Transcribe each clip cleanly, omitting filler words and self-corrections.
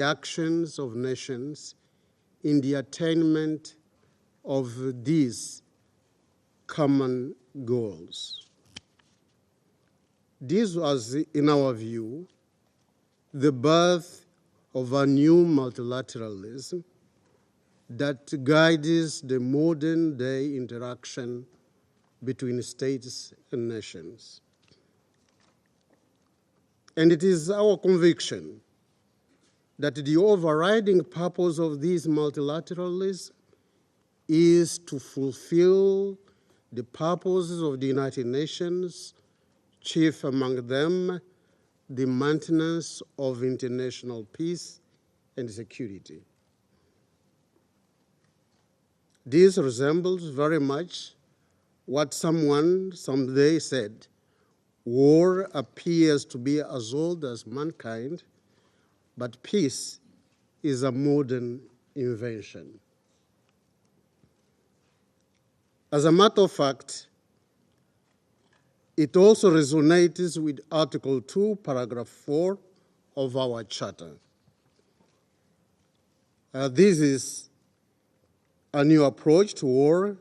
actions of nations in the attainment of these common goals. This was, in our view, the birth of a new multilateralism that guides the modern-day interaction between states and nations. And it is our conviction that the overriding purpose of this multilateralism is to fulfill the purposes of the United Nations, chief among them the maintenance of international peace and security. This resembles very much what someone someday said: war appears to be as old as mankind, but peace is a modern invention. As a matter of fact, it also resonates with Article 2, Paragraph 4 of our Charter. This is a new approach to war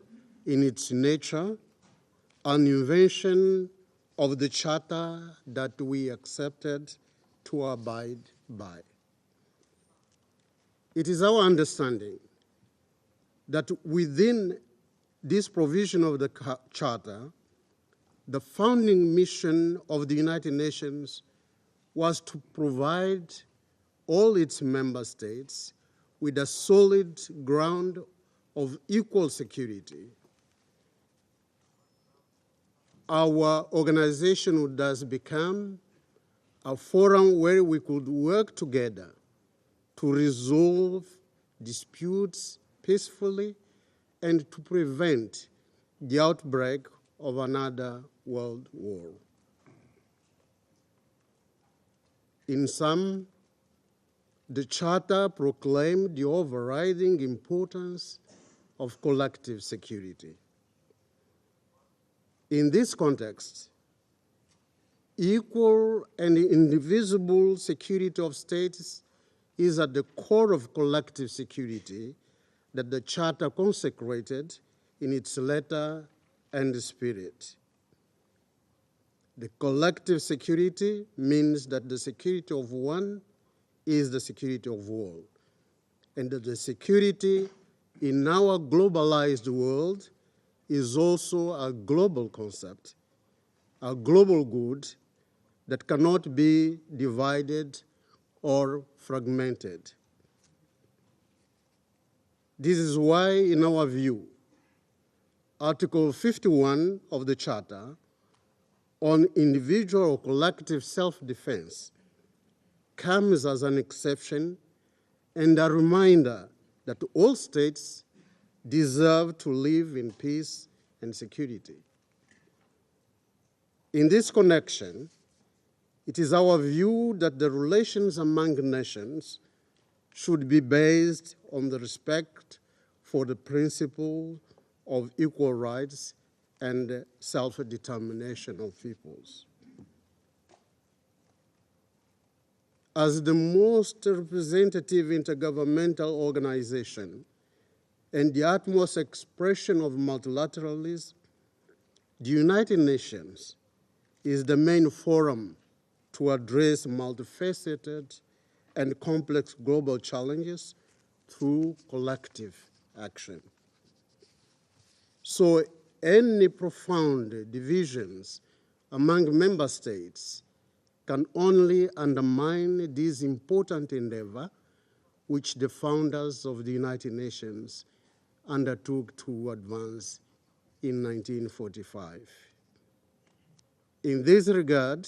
in its nature, an invention of the Charter that we accepted to abide by. It is our understanding that within this provision of the Charter, the founding mission of the United Nations was to provide all its member states with a solid ground of equal security. Our organization would thus become a forum where we could work together to resolve disputes peacefully and to prevent the outbreak of another world war. In sum, the Charter proclaimed the overriding importance of collective security. In this context, equal and indivisible security of states is at the core of collective security that the Charter consecrated in its letter and spirit. The collective security means that the security of one is the security of all, and that the security in our globalized world is also a global concept, a global good that cannot be divided or fragmented. This is why, in our view, Article 51 of the Charter on individual or collective self-defense comes as an exception and a reminder that all states deserve to live in peace and security. In this connection, it is our view that the relations among nations should be based on the respect for the principle of equal rights and self-determination of peoples. As the most representative intergovernmental organization and the utmost expression of multilateralism, the United Nations is the main forum to address multifaceted and complex global challenges through collective action. So any profound divisions among member states can only undermine this important endeavor which the founders of the United Nations undertook to advance in 1945. In this regard,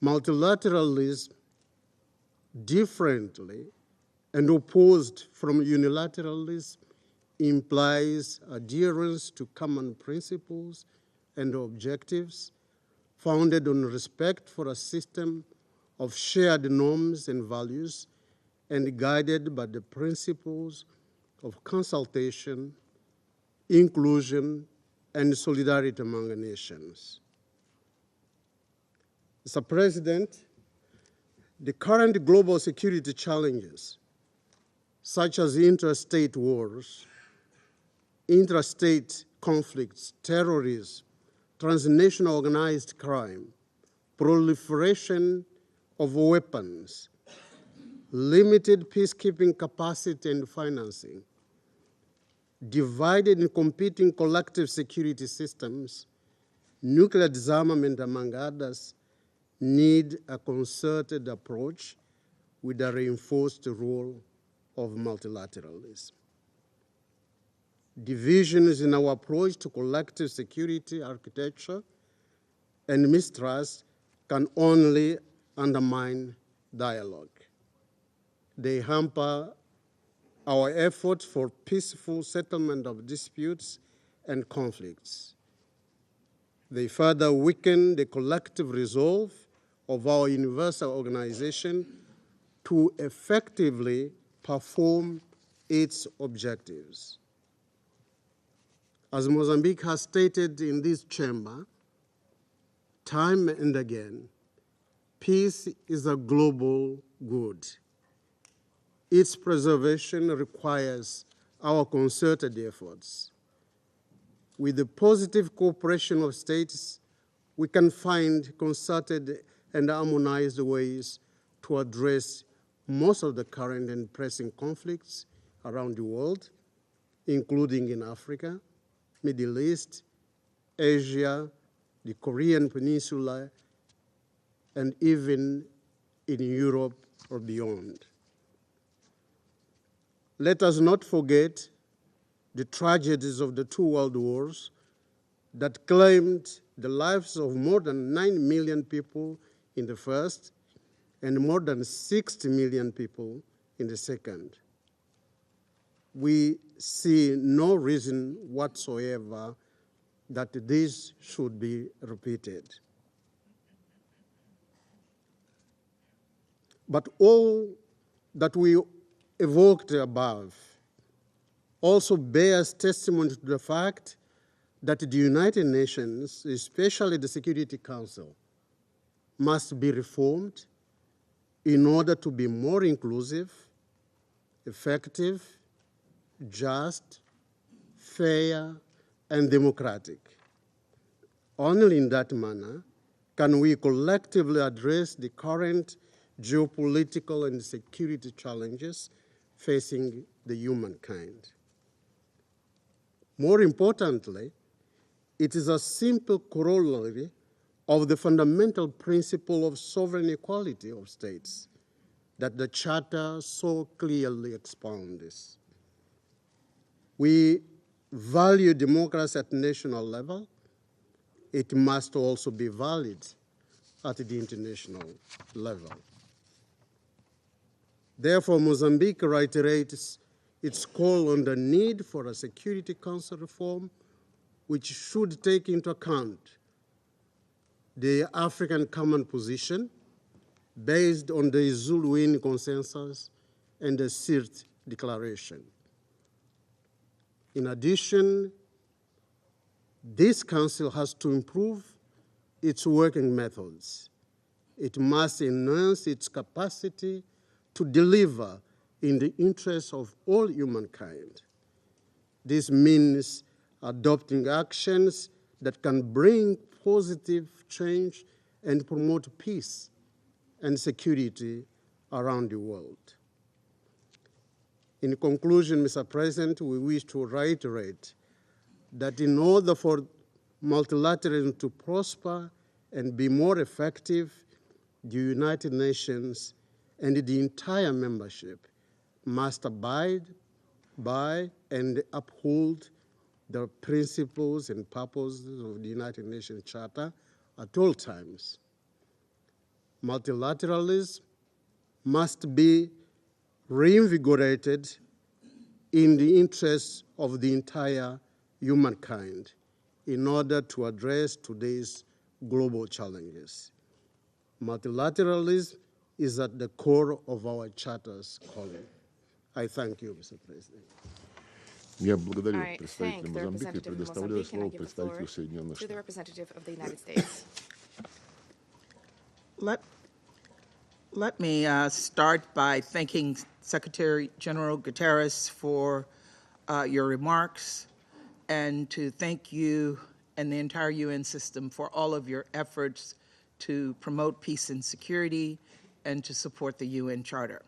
multilateralism, differently and opposed from unilateralism, implies adherence to common principles and objectives founded on respect for a system of shared norms and values and guided by the principles of consultation, inclusion, and solidarity among nations. Mr. President, The current global security challenges, such as interstate wars, interstate conflicts, terrorism, transnational organized crime, proliferation of weapons, limited peacekeeping capacity and financing, divided and competing collective security systems, nuclear disarmament, among others, need a concerted approach with a reinforced role of multilateralism. Divisions in our approach to collective security architecture and mistrust can only undermine dialogue. They hamper our efforts for peaceful settlement of disputes and conflicts. They further weaken the collective resolve of our universal organization to effectively perform its objectives. As Mozambique has stated in this chamber, time and again, peace is a global good. Its preservation requires our concerted efforts. With the positive cooperation of states, we can find concerted and harmonized ways to address most of the current and pressing conflicts around the world, including in Africa, Middle East, Asia, the Korean Peninsula, and even in Europe or beyond. Let us not forget the tragedies of the two world wars that claimed the lives of more than 9 million people in the first and more than 60 million people in the second. We see no reason whatsoever that this should be repeated. But all that we evoked above also bears testimony to the fact that the United Nations, especially the Security Council, must be reformed in order to be more inclusive, effective, just, fair, and democratic. Only in that manner can we collectively address the current geopolitical and security challenges facing the humankind. More importantly, it is a simple corollary of the fundamental principle of sovereign equality of states that the Charter so clearly expounds. We value democracy at national level. It must also be valid at the international level. Therefore, Mozambique reiterates its call on the need for a Security Council reform which should take into account the African common position based on the Zuluin consensus and the Sirte Declaration. In addition, this council has to improve its working methods. It must enhance its capacity to deliver in the interests of all humankind. This means adopting actions that can bring positive change and promote peace and security around the world. In conclusion, Mr. President, we wish to reiterate that in order for multilateralism to prosper and be more effective, the United Nations and the entire membership must abide by and uphold the principles and purposes of the United Nations Charter at all times. Multilateralism must be reinvigorated in the interests of the entire humankind in order to address today's global challenges. Multilateralism is at the core of our Charter's calling. I thank you, Mr. President. Я благодарю представителя Мозамбика и предоставляю слово представителю Соединенных Штатов. Let me start by thanking Secretary General Guterres for your remarks, and to thank you and the entire UN system for all of your efforts to promote peace and security and to support the UN Charter.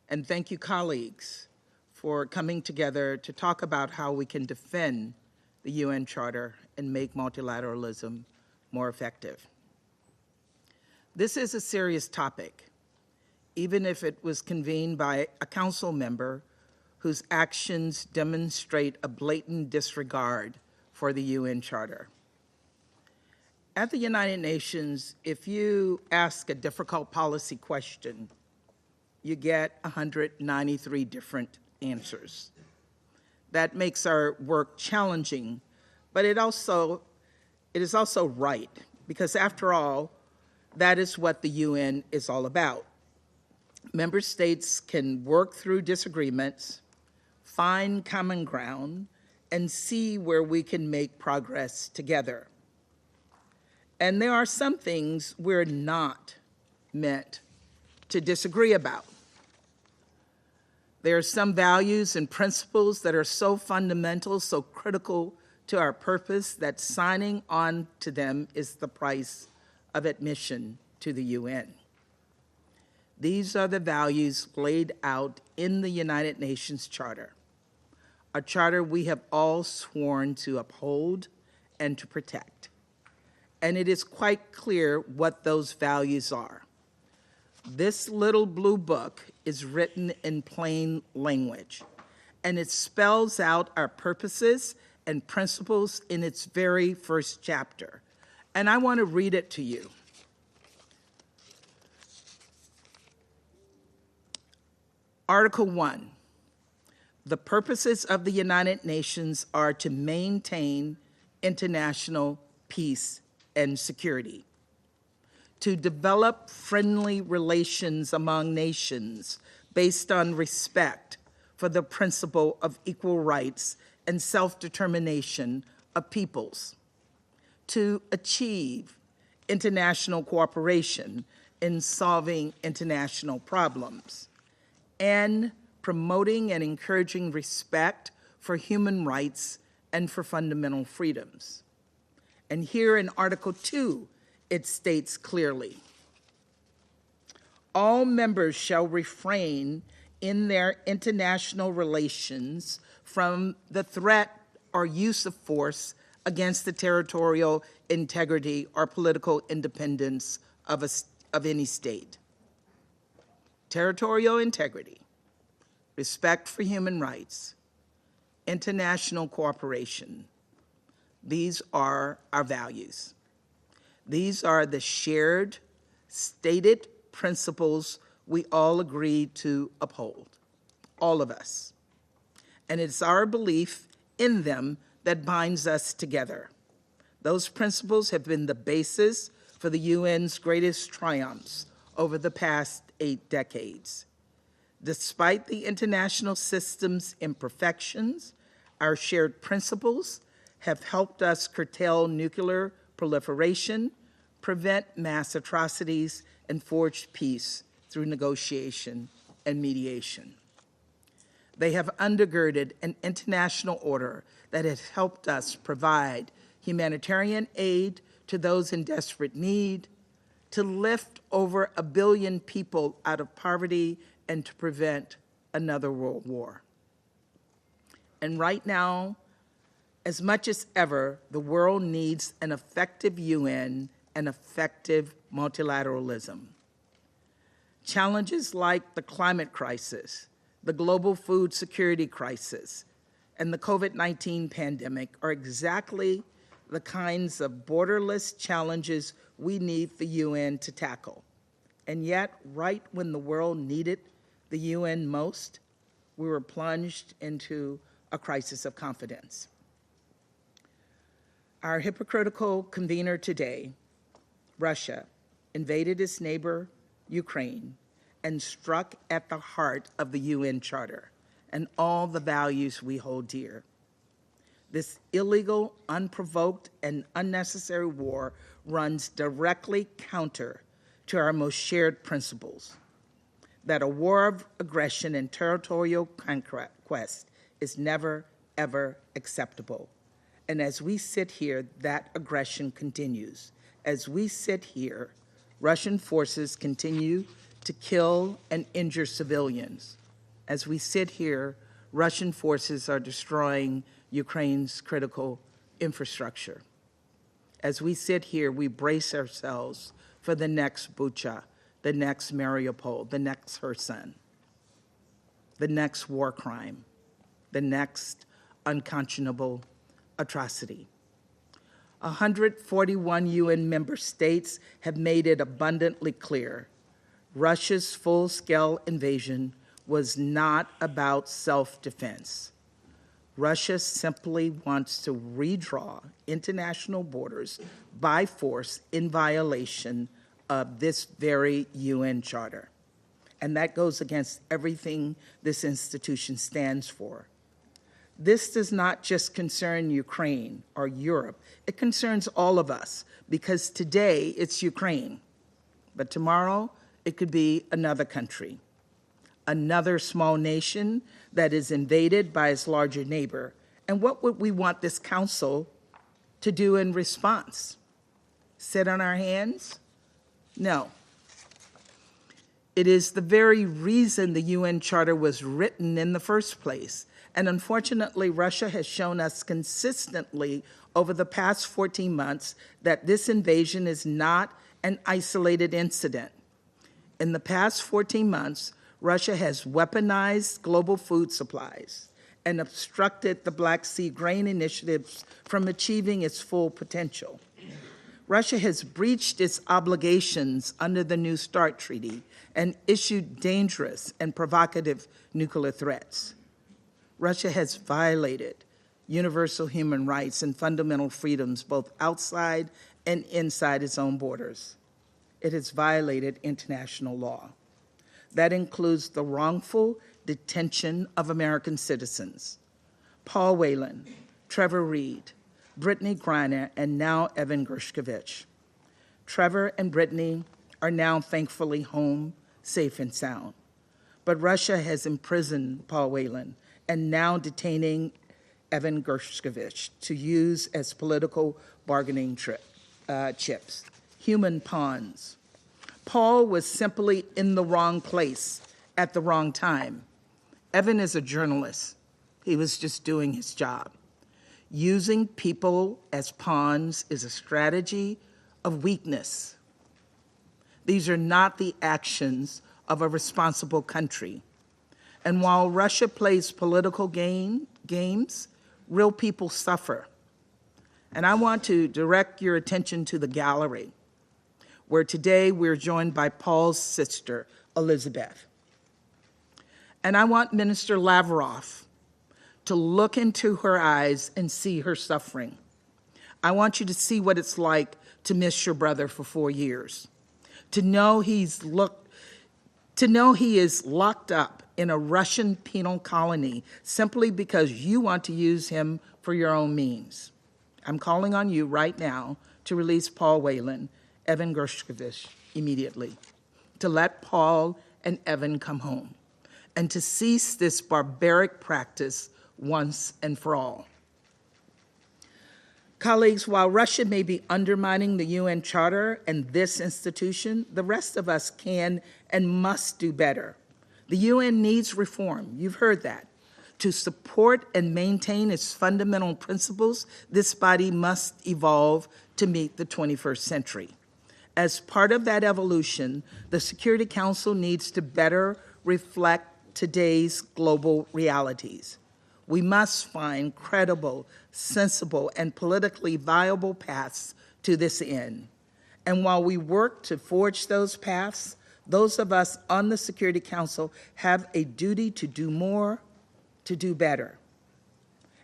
And thank you, colleagues, for coming together to talk about how we can defend the UN Charter and make multilateralism more effective. This is a serious topic, even if it was convened by a council member whose actions demonstrate a blatant disregard for the UN Charter. At the United Nations, if you ask a difficult policy question, you get 193 different answers. That makes our work challenging, but it is also right, because after all, that is what the UN is all about. Member states can work through disagreements, find common ground, and see where we can make progress together. And there are some things we're not meant to disagree about. There are some values and principles that are so fundamental, so critical to our purpose, that signing on to them is the price of admission to the UN. These are the values laid out in the United Nations Charter, a charter we have all sworn to uphold and to protect. And it is quite clear what those values are. This little blue book is written in plain language, and it spells out our purposes and principles in its very first chapter. And I want to read it to you. Article 1. The purposes of the United Nations are to maintain international peace and security, to develop friendly relations among nations based on respect for the principle of equal rights and self-determination of peoples, to achieve international cooperation in solving international problems, and promoting and encouraging respect for human rights and for fundamental freedoms. And here in Article 2, it states clearly, all members shall refrain in their international relations from the threat or use of force against the territorial integrity or political independence of any state. Territorial integrity, respect for human rights, international cooperation. These are our values. These are the shared, stated principles we all agree to uphold, all of us. And it's our belief in them that binds us together. Those principles have been the basis for the UN's greatest triumphs over the past 8 decades. Despite the international system's imperfections, our shared principles have helped us curtail nuclear proliferation, prevent mass atrocities, and forge peace through negotiation and mediation. They have undergirded an international order that has helped us provide humanitarian aid to those in desperate need, to lift over 1 billion people out of poverty, and to prevent another world war. And right now, as much as ever, the world needs an effective UN and effective multilateralism. Challenges like the climate crisis, the global food security crisis, and the COVID-19 pandemic are exactly the kinds of borderless challenges we need the UN to tackle. And yet, right when the world needed the UN most, we were plunged into a crisis of confidence. Our hypocritical convener today, Russia, invaded its neighbor, Ukraine, and struck at the heart of the UN Charter and all the values we hold dear. This illegal, unprovoked, and unnecessary war runs directly counter to our most shared principles, that a war of aggression and territorial conquest is never, ever acceptable. And as we sit here, that aggression continues. As we sit here, Russian forces continue to kill and injure civilians. As we sit here, Russian forces are destroying Ukraine's critical infrastructure. As we sit here, we brace ourselves for the next Bucha, the next Mariupol, the next Kherson, the next war crime, the next unconscionable atrocity. 141 UN member states have made it abundantly clear Russia's full-scale invasion was not about self-defense. Russia simply wants to redraw international borders by force in violation of this very UN Charter. And that goes against everything this institution stands for. This does not just concern Ukraine or Europe. It concerns all of us, because today it's Ukraine, but tomorrow it could be another country, another small nation that is invaded by its larger neighbor. And what would we want this council to do in response? Sit on our hands? No. It is the very reason the UN Charter was written in the first place. And unfortunately, Russia has shown us consistently over the past 14 months that this invasion is not an isolated incident. In the past 14 months, Russia has weaponized global food supplies and obstructed the Black Sea grain initiatives from achieving its full potential. Russia has breached its obligations under the New START Treaty and issued dangerous and provocative nuclear threats. Russia has violated universal human rights and fundamental freedoms both outside and inside its own borders. It has violated international law. That includes the wrongful detention of American citizens, Paul Whelan, Trevor Reed, Brittany Griner, and now Evan Gershkovich. Trevor and Brittany are now thankfully home, safe and sound. But Russia has imprisoned Paul Whelan and now detaining Evan Gershkovich to use as political bargaining chips, human pawns. Paul was simply in the wrong place at the wrong time. Evan is a journalist. He was just doing his job. Using people as pawns is a strategy of weakness. These are not the actions of a responsible country. And while Russia plays political games, real people suffer. And I want to direct your attention to the gallery, where today we're joined by Paul's sister, Elizabeth. And I want Minister Lavrov to look into her eyes and see her suffering. I want you to see what it's like to miss your brother for 4 years, to know he is locked up in a Russian penal colony simply because you want to use him for your own means. I'm calling on you right now to release Paul Whelan, Evan Gershkovich immediately, to let Paul and Evan come home, and to cease this barbaric practice once and for all. Colleagues, while Russia may be undermining the UN Charter and this institution, the rest of us can and must do better. The UN needs reform, you've heard that. To support and maintain its fundamental principles, this body must evolve to meet the 21st century. As part of that evolution, the Security Council needs to better reflect today's global realities. We must find credible, sensible, and politically viable paths to this end. And while we work to forge those paths, those of us on the Security Council have a duty to do more, to do better.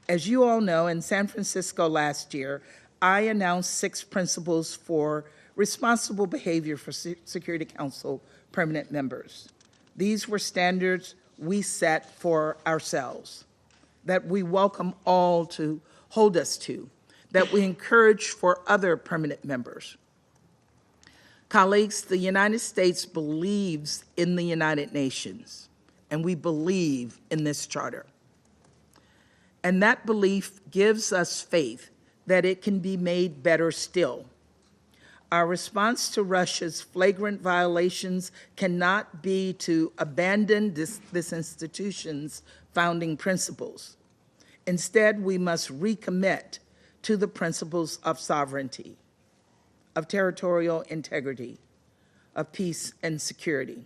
As you all know, in San Francisco last year, I announced 6 principles for responsible behavior for Security Council permanent members. These were standards we set for ourselves, that we welcome all to hold us to, that we encourage for other permanent members. Colleagues, the United States believes in the United Nations, and we believe in this charter. And that belief gives us faith that it can be made better still. Our response to Russia's flagrant violations cannot be to abandon this institution's founding principles. Instead, we must recommit to the principles of sovereignty, of territorial integrity, of peace and security,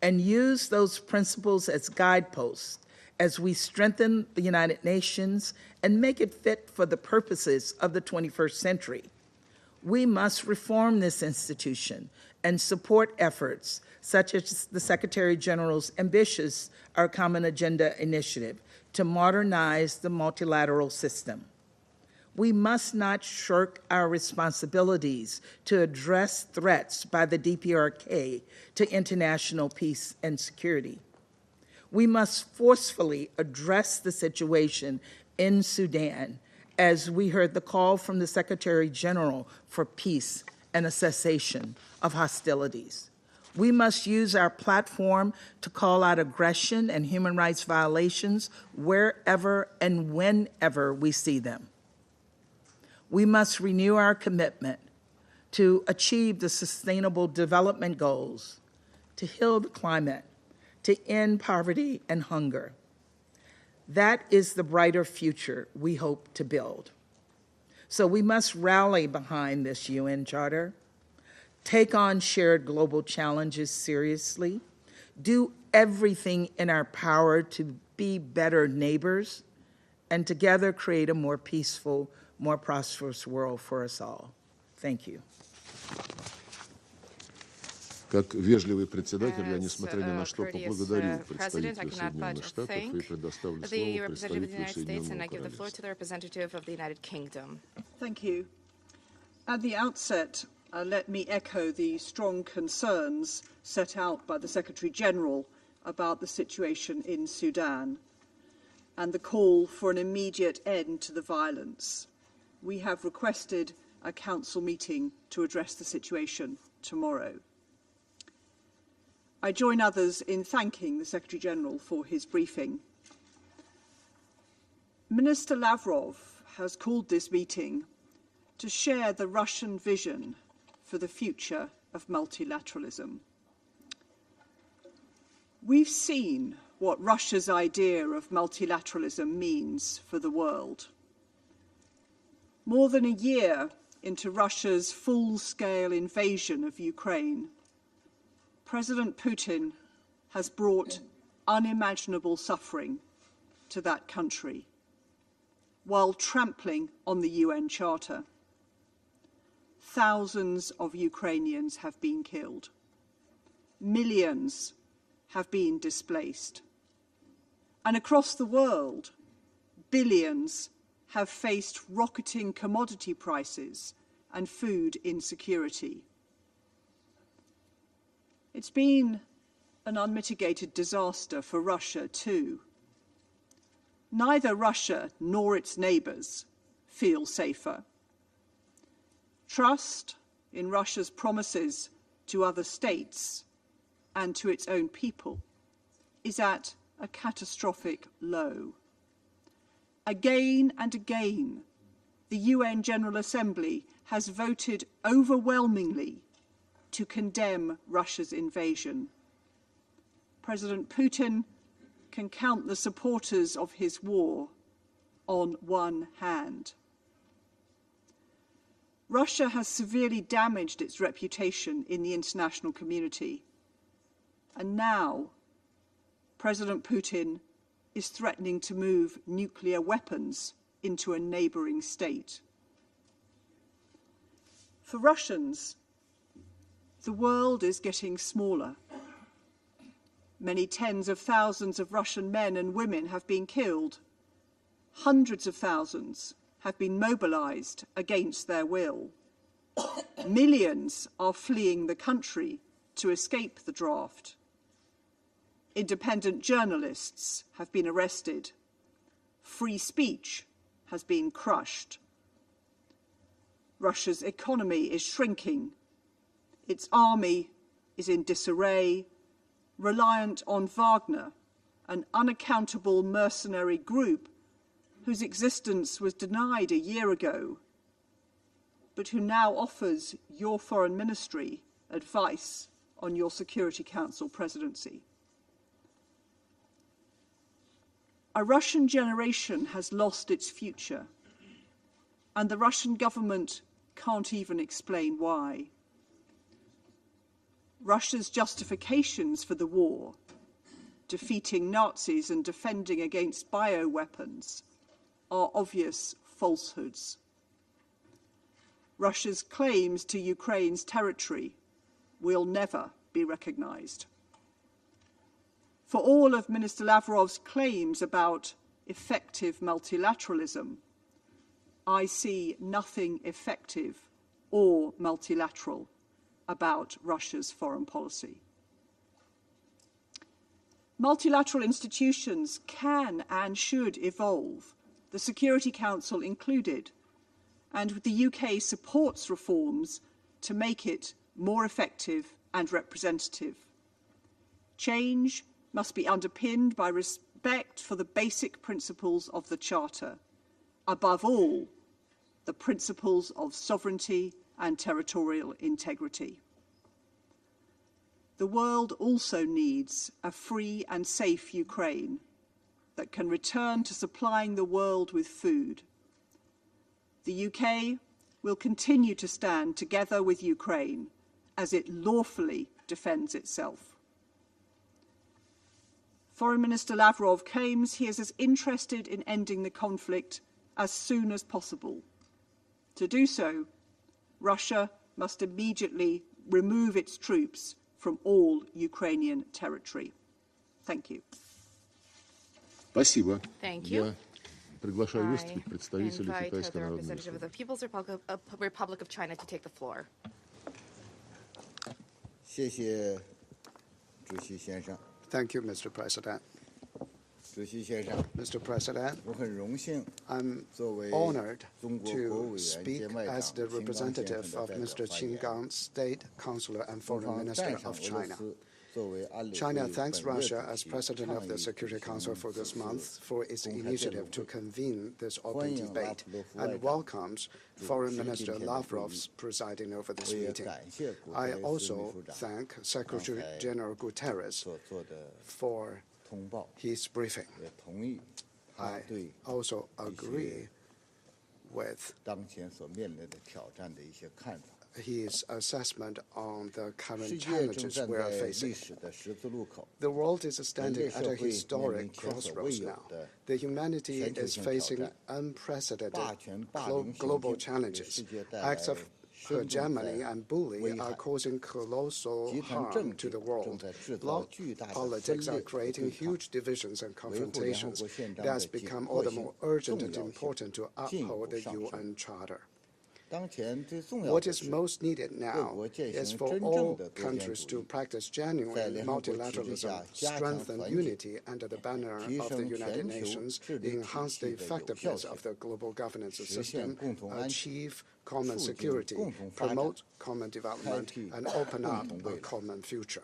and use those principles as guideposts as we strengthen the United Nations and make it fit for the purposes of the 21st century. We must reform this institution and support efforts such as the Secretary General's ambitious Our Common Agenda initiative to modernize the multilateral system. We must not shirk our responsibilities to address threats by the DPRK to international peace and security. We must forcefully address the situation in Sudan as we heard the call from the Secretary General for peace and a cessation of hostilities. We must use our platform to call out aggression and human rights violations wherever and whenever we see them. We must renew our commitment to achieve the Sustainable Development Goals, to heal the climate, to end poverty and hunger. That is the brighter future we hope to build. So we must rally behind this UN Charter, take on shared global challenges seriously, do everything in our power to be better neighbors, and together create a more peaceful, more prosperous world for us all. Thank you. Как вежливый председатель, я, несмотря ни на что, поблагодарю представителя Соединенных Штатов и предоставлю слово представителю Соединенных Королевств. Thank you. At the outset, let me echo the strong concerns set out by the Secretary General about the situation in Sudan and the call for an immediate end to the violence. We have requested a Council meeting to address the situation tomorrow. I join others in thanking the Secretary-General for his briefing. Minister Lavrov has called this meeting to share the Russian vision for the future of multilateralism. We've seen what Russia's idea of multilateralism means for the world. More than a year into Russia's full-scale invasion of Ukraine, President Putin has brought unimaginable suffering to that country while trampling on the UN Charter. Thousands of Ukrainians have been killed. Millions have been displaced. And across the world, billions have faced rocketing commodity prices and food insecurity. It's been an unmitigated disaster for Russia too. Neither Russia nor its neighbours feel safer. Trust in Russia's promises to other states and to its own people is at a catastrophic low. Again and again, the UN General Assembly has voted overwhelmingly to condemn Russia's invasion. President Putin can count the supporters of his war on one hand. Russia has severely damaged its reputation in the international community. And now, President Putin is threatening to move nuclear weapons into a neighbouring state. For Russians, the world is getting smaller. Many tens of thousands of Russian men and women have been killed. Hundreds of thousands have been mobilized against their will. Millions are fleeing the country to escape the draft. Independent journalists have been arrested. Free speech has been crushed. Russia's economy is shrinking. Its army is in disarray, reliant on Wagner, an unaccountable mercenary group whose existence was denied a year ago, but who now offers your foreign ministry advice on your Security Council presidency. A Russian generation has lost its future, and the Russian government can't even explain why. Russia's justifications for the war, defeating Nazis and defending against bioweapons, are obvious falsehoods. Russia's claims to Ukraine's territory will never be recognized. For all of Minister Lavrov's claims about effective multilateralism, I see nothing effective or multilateral about Russia's foreign policy. Multilateral institutions can and should evolve, the Security Council included, and the UK supports reforms to make it more effective and representative. Change must be underpinned by respect for the basic principles of the Charter, above all, the principles of sovereignty and territorial integrity. The world also needs a free and safe Ukraine that can return to supplying the world with food. The UK will continue to stand together with Ukraine as it lawfully defends itself. Foreign Minister Lavrov claims he is as interested in ending the conflict as soon as possible. To do so, Russia must immediately remove its troops from all Ukrainian territory. Thank you. Спасибо. Thank you. Я приглашаю выступить представителей Invite the Китайской Народной representative of the Республики. People's Republic of China to take the floor. 谢谢主席先生。 Thank you, Mr. President. 主席先生， Mr. President, 我很荣幸 I'm 作为 honored 中国国务委 to 员 speak 兼外 as 长 the 秦刚先 representative 生 of 的代表 Mr. 发 Qin 言。 Gang, State Counselor and 中 Foreign 方 Minister 赞赏 of 俄罗 China. 斯作为安理会 China 本 thanks 月 Russia 主 as 席 President 倡 of the 议 Security 举行 Council for 此 this 次 month for its 公开辩论 initiative to 会。 convene this 欢 open 迎 debate 拉夫罗夫外 and 长 welcomes Foreign 主持 Minister 今天的会议。 Lavrov's presiding over this 我也 meeting. 感谢古特 I 雷斯秘 also 书长 thank Secretary 刚才 General Guterres 所做的 for 通报， his briefing. 也同意他 I 对 also 一 agree 些 with 当前所面临的挑战的一些看法。 his assessment on the 世 current 界正 challenges 站 we are 在历 facing. 史的十字路口， The world is 人 standing 类 at 社 a 会面临 historic 前所未 crossroads 有 now. 的 The humanity 全球 is 性挑 facing 战。 unprecedented 霸权霸凌行 global 径给 challenges. 世界带来 Acts of 深重 hegemony 灾 and bullying 危 are 害。 causing colossal 集团 harm 政 to 治 the 正 world. 在制造 Bloc 巨大的 politics 分 are 裂和 creating 对抗， huge divisions and 维护联合 confrontations. 国宪章 It has 的紧 become 迫 all the 性 more urgent 重 and 要性 important to 进一步 uphold the 上升。 UN Charter. 当前最重要 What 的 is 是 most needed now 国践 is 行 for 真正 all 的多边 countries 主 to 义， practice 在 genuine 联合国体制下 multilateralism, 加强 strengthen 团结， unity under the banner 提 of the 升 United 全球 Nations, 治理体 enhance the 系的有效 effectiveness 性， of the global governance 实现 system, 共同安全， achieve common 促进 security, 共同发展， promote common development, 开辟 and open up 共同未 a 来。 common future.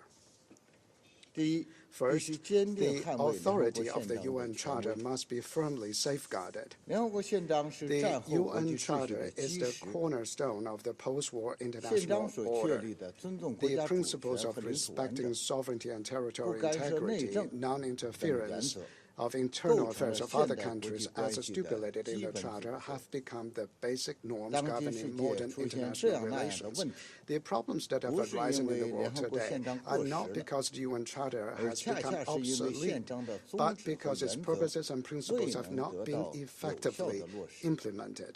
第一，必 First, 须坚定 the 捍卫联合国 authority 宪 of the 章的 UN 权 Charter 威。 must be firmly safeguarded. 联合国宪章是 The 战后国际 UN 秩序 Charter 的 is 基 the 石。 cornerstone of the post-war 宪 international 章所确 order. 立的尊重国 The 家主 principles 权 of 和领土完 respecting 整， sovereignty and territorial 不干涉内 integrity, 政等原 non-interference 则， of internal 构成了 affairs of 现 other 代国 countries 际 as 关系的 stipulated in 基 the 本准 Charter 则。 have become the basic norms 当今世 governing 界 modern 出现这 international 样那样的 relations. 问题， The problems that have 不是因 arisen in 为 the 联 world 合国 today 宪章 are 过时 not 了， because the UN Charter 而 has 恰 become 恰是因为 obsolete, 宪章的宗 but 旨和 because its 原则 purposes and 未 principles have 能 not 得 been 到有效 effectively 的落实。 implemented.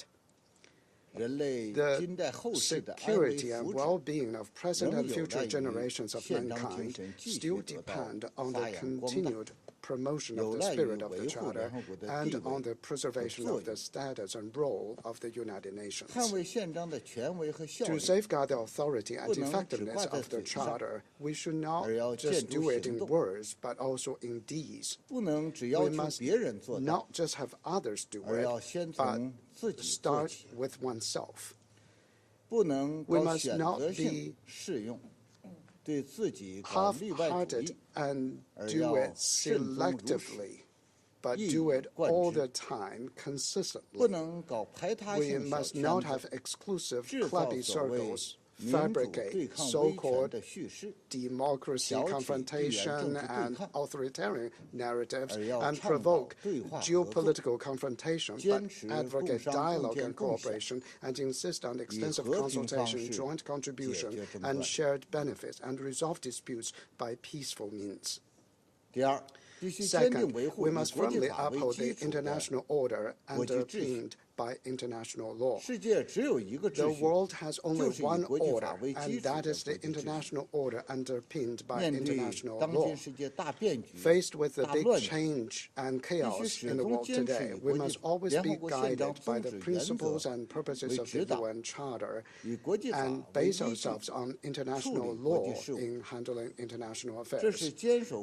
人类 The 今代后世的安危 security and 福祉， well-being of present 仍 and 有 future 赖于 generations of 宪章精 mankind 神继续 still 得到 depend on 发 the 扬光大， continued promotion 有 of the 赖于 spirit of the 维护 Charter 联合国的 and 地 on 位 the preservation 和作 of the 用， status and role of the United Nations. 捍卫宪章的权威和效 To 力， safeguard the authority and 不能只 effectiveness 挂在 of the 嘴上， Charter, we should not 而要 just 见诸 do it 行 in 动。 words, but also in deeds. 不能只 We 要求 must 别人做到， not just have others do 而要 it, 先 but 从自己做 start 起。 with oneself. We must not be half-hearted and do it selectively, but do it all the time consistently. We must not have exclusive clubby circles, fabricate so-called democracy confrontation and authoritarian narratives, and provoke geopolitical confrontation, but advocate dialogue and cooperation, and insist on extensive consultation, joint contribution, and shared benefits, and resolve disputes by peaceful means. Second, we must firmly uphold the international order underpinned by international law. The world has only one order, and that is the international order underpinned by international law. Faced with the big change and chaos in the world today, we must always be guided by the principles and purposes of the UN Charter and base ourselves on international law in handling international affairs.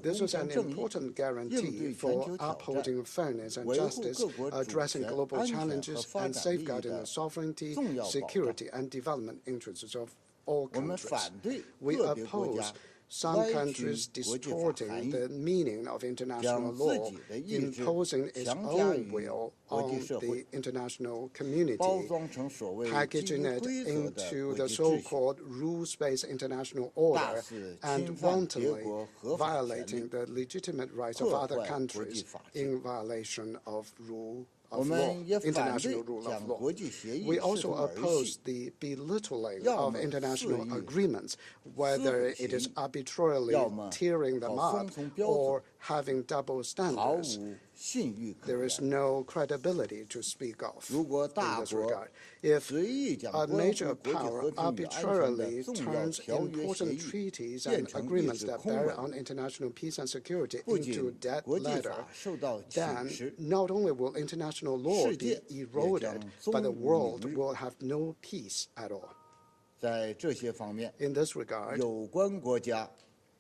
This is an important guarantee for upholding fairness and justice, addressing global challenges, and safeguarding the sovereignty, security, and development interests of all countries. We oppose some countries distorting the meaning of international law, imposing its own will on the international community, packaging it into the so-called rules-based international order, and wantonly violating the legitimate rights of other countries in violation of law, international rule of law. We also oppose the belittling of international agreements, whether it is arbitrarily tearing them up or having double standards. There is no credibility to speak of in this regard. If a major power arbitrarily turns important treaties and agreements that bear on international peace and security into a dead letter, then not only will international law be eroded, but the world will have no peace at all. In this regard,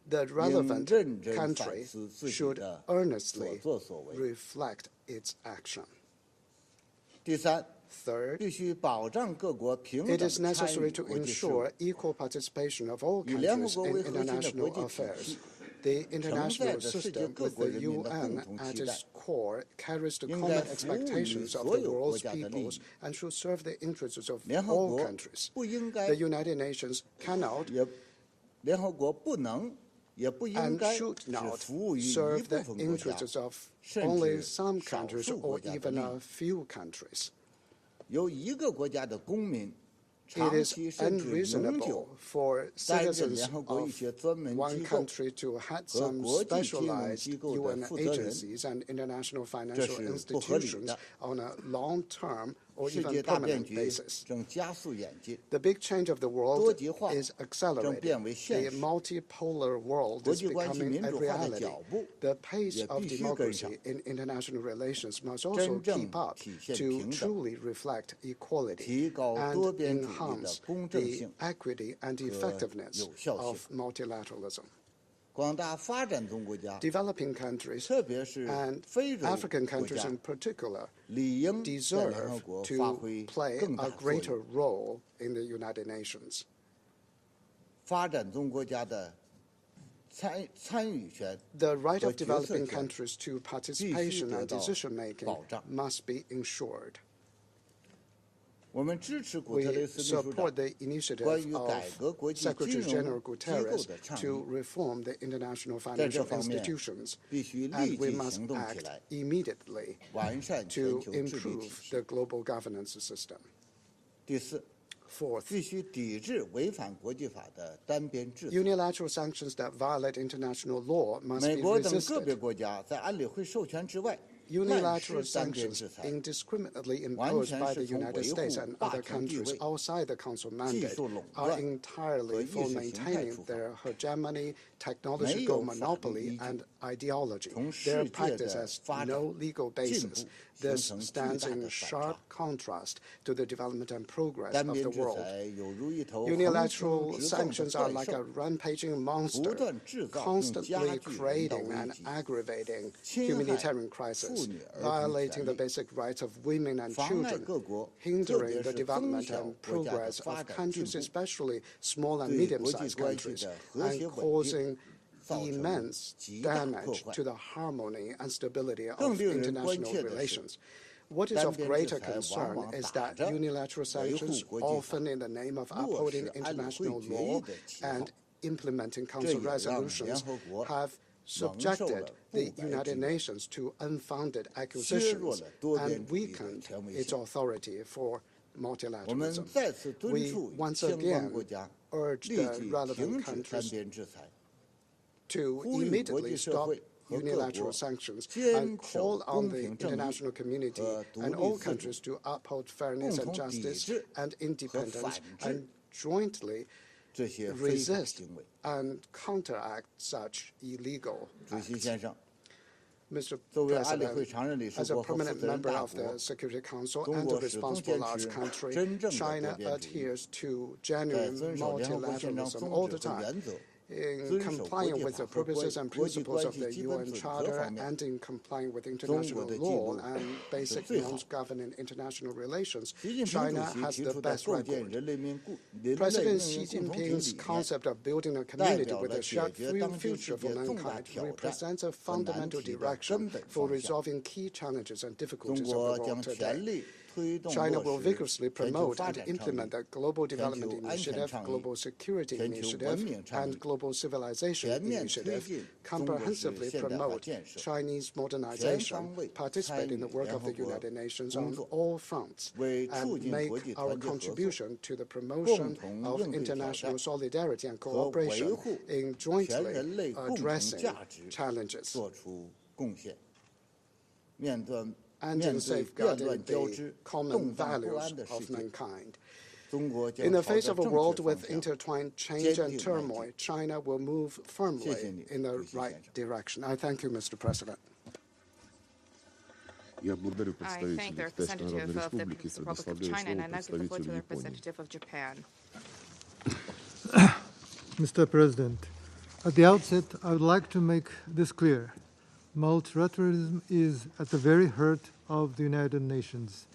the relevant country should earnestly reflect its action. Third, it is necessary to ensure equal participation of all countries in international affairs. The international system, with the UN at its core, carries the common expectations of the world's peoples and should serve the interests of all countries. The United Nations cannot and should not serve the interests of only some countries or even a few countries. It is unreasonable for citizens of one country to head some specialized UN agencies and international financial institutions on a long-term or even permanent basis. The big change of the world is accelerating. The multipolar world is becoming a reality. The pace of democracy in international relations must also keep up to truly reflect equality and enhance the equity and effectiveness of multilateralism. Developing countries, and African countries in particular, deserve to play a greater role in the United Nations. The right of developing countries to participation and decision-making must be ensured. We support the initiative of Secretary General Guterres to reform the international financial institutions, and we must act immediately to improve the global governance system. Fourth, unilateral sanctions that violate international law must be resisted. Unilateral sanctions indiscriminately imposed by the United States and other countries outside the Council mandate are entirely for maintaining their hegemony, technological monopoly and ideology. Their practice has no legal basis. This stands in sharp contrast to the development and progress of the world. Unilateral sanctions are like a rampaging monster, constantly creating and aggravating humanitarian crisis, violating the basic rights of women and children, hindering the development and progress of countries, especially small and medium-sized countries, and causing immense damage to the harmony and stability of international relations. What is of greater concern is that unilateral sanctions, often in the name of upholding international law and implementing council resolutions, have subjected the United Nations to unfounded accusations and weakened its authority for multilateralism. We once again urge the relevant countries to immediately stop unilateral sanctions and call on the international community and all countries to uphold fairness and justice and independence and jointly resist and counteract such illegal acts. Mr. President, as a permanent member of the Security Council and a responsible large country, China adheres to genuine multilateralism all the time, in complying with the purposes and principles of the UN Charter and in complying with international law and basic norms governing international relations, China has the best record. President Xi Jinping's concept of building a community with a shared future for mankind represents a fundamental direction for resolving key challenges and difficulties of the world today. China will vigorously promote and implement the Global Development Initiative, Global Security Initiative, and Global Civilization Initiative, comprehensively promote Chinese modernization, participate in the work of the United Nations on all fronts, and make our contribution to the promotion of international solidarity and cooperation in jointly addressing challenges and in safeguarding the common values of mankind. In the face of a world with intertwined change and turmoil, China will move firmly in the right direction. I thank you, Mr. President. Я благодарю I thank the представителя representative of the Республики и Republic of предоставляю China, and I слово now give the floor to the представителю Японии. representative of Japan. Mr. President, at the outset, I would like to make this clear. Multilateralism is at the very heart of the United Nations.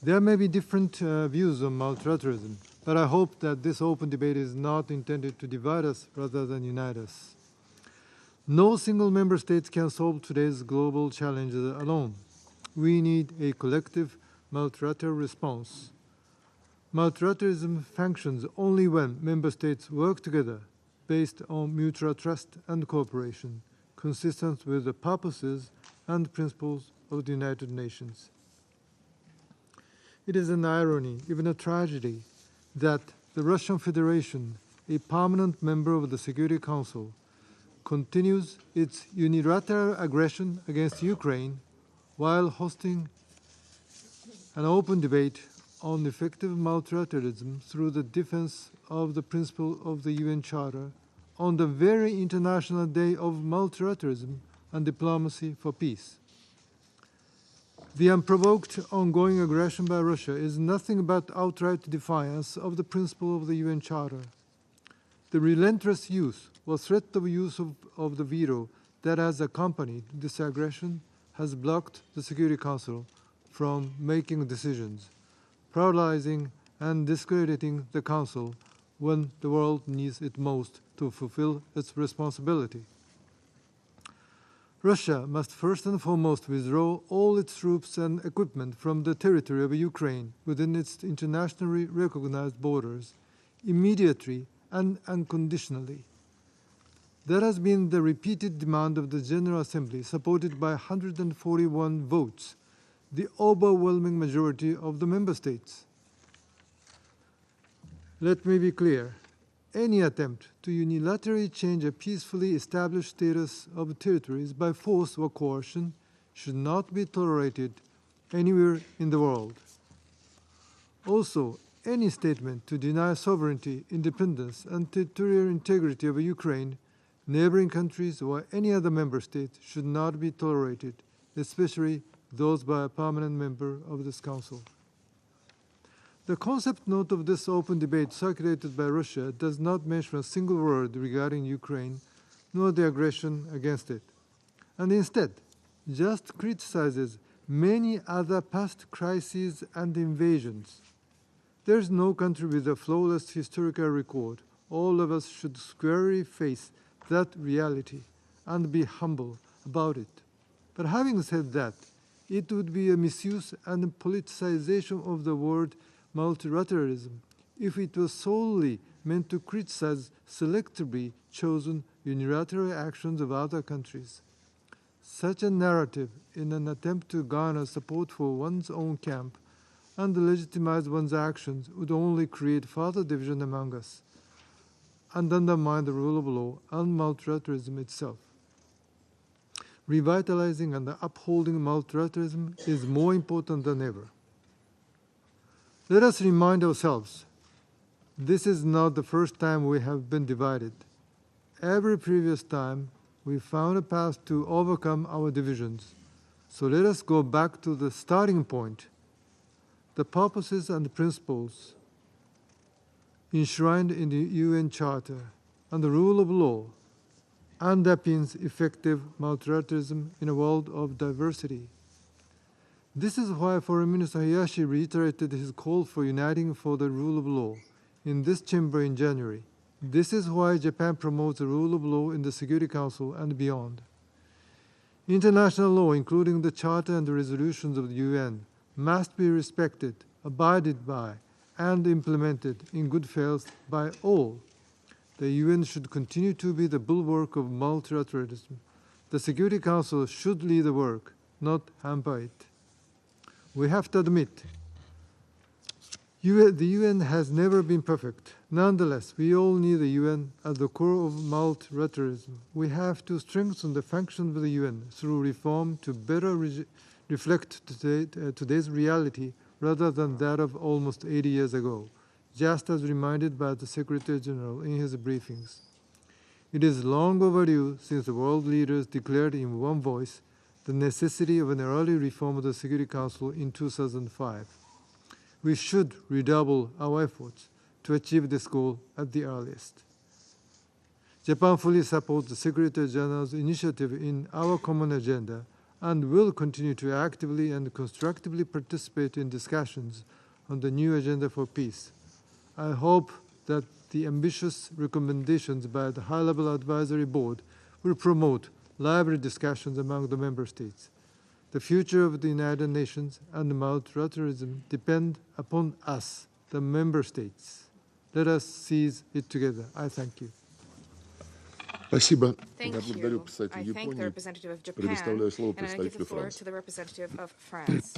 There may be different views on multilateralism, but I hope that this open debate is not intended to divide us rather than unite us. No single member state can solve today's global challenges alone. We need a collective multilateral response. Multilateralism functions only when member states work together based on mutual trust and cooperation, consistent with the purposes and principles of the United Nations. It is an irony, even a tragedy, that the Russian Federation, a permanent member of the Security Council, continues its unilateral aggression against Ukraine while hosting an open debate on effective multilateralism through the defense of the principle of the UN Charter on the very International Day of Multilateralism and Diplomacy for Peace. The unprovoked ongoing aggression by Russia is nothing but outright defiance of the principle of the UN Charter. The relentless use or threat of use of the veto that has accompanied this aggression has blocked the Security Council from making decisions, paralyzing and discrediting the Council when the world needs it most to fulfill its responsibility. Russia must first and foremost withdraw all its troops and equipment from the territory of Ukraine within its internationally recognized borders immediately and unconditionally. That has been the repeated demand of the General Assembly, supported by 141 votes, the overwhelming majority of the member states. Let me be clear. Any attempt to unilaterally change a peacefully established status of territories by force or coercion should not be tolerated anywhere in the world. Also, any statement to deny sovereignty, independence, and territorial integrity of Ukraine Neighboring countries or any other member state should not be tolerated, especially those by a permanent member of this Council. The concept note of this open debate circulated by Russia does not mention a single word regarding Ukraine, nor the aggression against it, and instead just criticizes many other past crises and invasions. There is no country with a flawless historical record. All of us should squarely face that reality and be humble about it. But having said that, it would be a misuse and politicization of the word multilateralism if it was solely meant to criticize selectively chosen unilateral actions of other countries. Such a narrative, in an attempt to garner support for one's own camp and legitimize one's actions, would only create further division among us and undermine the rule of law and multilateralism itself. Revitalizing and upholding multilateralism is more important than ever. Let us remind ourselves, this is not the first time we have been divided. Every previous time, we found a path to overcome our divisions. So let us go back to the starting point, the purposes and principles enshrined in the UN Charter and the rule of law underpins effective multilateralism in a world of diversity. This is why Foreign Minister Hayashi reiterated his call for uniting for the rule of law in this chamber in January. This is why Japan promotes the rule of law in the Security Council and beyond. International law, including the Charter and the resolutions of the UN, must be respected, abided by, and implemented in good faith by all. The UN should continue to be the bulwark of multilateralism. The Security Council should lead the work, not hamper it. We have to admit, the UN has never been perfect. Nonetheless, we all need the UN at the core of multilateralism. We have to strengthen the function of the UN through reform to better reflect today's reality rather than that of almost 80 years ago, just as reminded by the Secretary General in his briefings. It is long overdue since the world leaders declared in one voice the necessity of an early reform of the Security Council in 2005. We should redouble our efforts to achieve this goal at the earliest. Japan fully supports the Secretary General's initiative in our common agenda and will continue to actively and constructively participate in discussions on the new agenda for peace. I hope that the ambitious recommendations by the High-Level Advisory Board will promote lively discussions among the member states. The future of the United Nations and multilateralism depend upon us, the member states. Let us seize it together. I thank you. Спасибо. Thank Я благодарю you. представителя I thank the Японии. representative of Japan, Предоставляю слово and I give the представителю floor Франции. to the representative of France.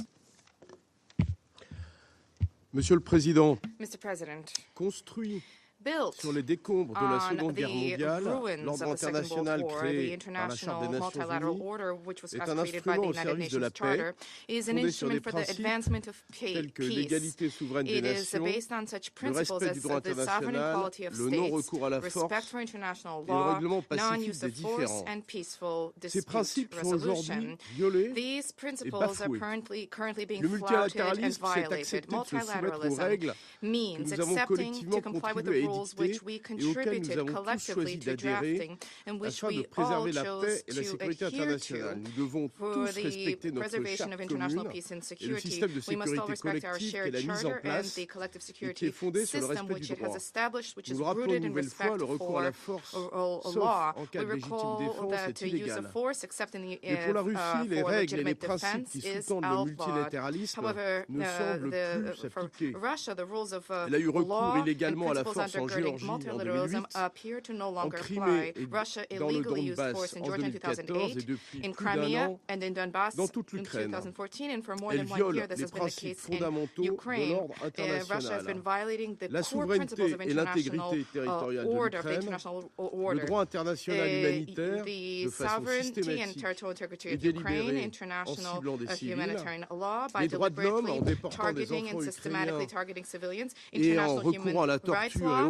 Monsieur le Président, Mr. President, construit built sur les décombres de la on Seconde Guerre the mondiale, ruins l'ordre of the Second World international War, the créé par la international Charte des Nations multilateral Unies order, which was est un created by the instrument au United service de la Nations paix, Charter, is an fondé sur des instrument for the principes advancement of tels que peace. l'égalité souveraine des It is nations, based on such le principles respect du as droit the sovereign international, equality of le states, non-recours à la respect force for international et le law, règlement pacifique non-use des of force, différends. and peaceful Ces dispute principes sont resolution. aujourd'hui violés These et principles are bafoués. currently being Le flouted and multilatéralisme, c'est violated. accepter de se soumettre aux Multilateralism règles que means nous avons accepting collectivement to comply with the contribué à rules édicter which we et auxquels nous contributed avons tous collectively choisi to d'adhérer drafting and which afin de we all préserver la chose paix et la to sécurité adhere internationale. to Nous devons for tous the respecter notre preservation charte of international commune peace and et le security. système de We must all sécurité respect our collective shared qu'elle a mis en charter and place the collective et qui security est fondée sur le system respect which du it has droit. established, which Nous is le rappelons rooted une in nouvelle fois, respect le recours à la for force, a sauf law. en cas We de légitime recall défense, that est to use of illégal. force, except in the Mais pour la Russie, les for règles et les legitimate principes defense, qui is sous-tendent le outlawed. multilatéralisme However, ne semblent plus for s'appliquer. Russia, the rules of Elle a eu recours law and illégalement à la principles force en undergirding Géorgie en multilateralism 2008, appear to no en longer Crimée apply. et Russia dans le illegally used force Donbass in en Georgia in 2014 et 2008, depuis in plus d'un Crimea an and in Donbass dans toute in l'Ukraine. 2014, and for more Elle than 1 viole year this les has been the principes case in fondamentaux de Ukraine. l'ordre Russia has been international. violating the La core principles souveraineté of et international l'intégrité territoriale de order, of the l'Ukraine, international le order. droit international humanitaire The de façon sovereignty and systématique territorial integrity et of Ukraine, délibérée en international ciblant des civils, humanitarian law by les droits de l'homme en deliberately déportant des targeting enfants and systematically ukrainiens targeting civilians, et en international human recourant à la rights torture et law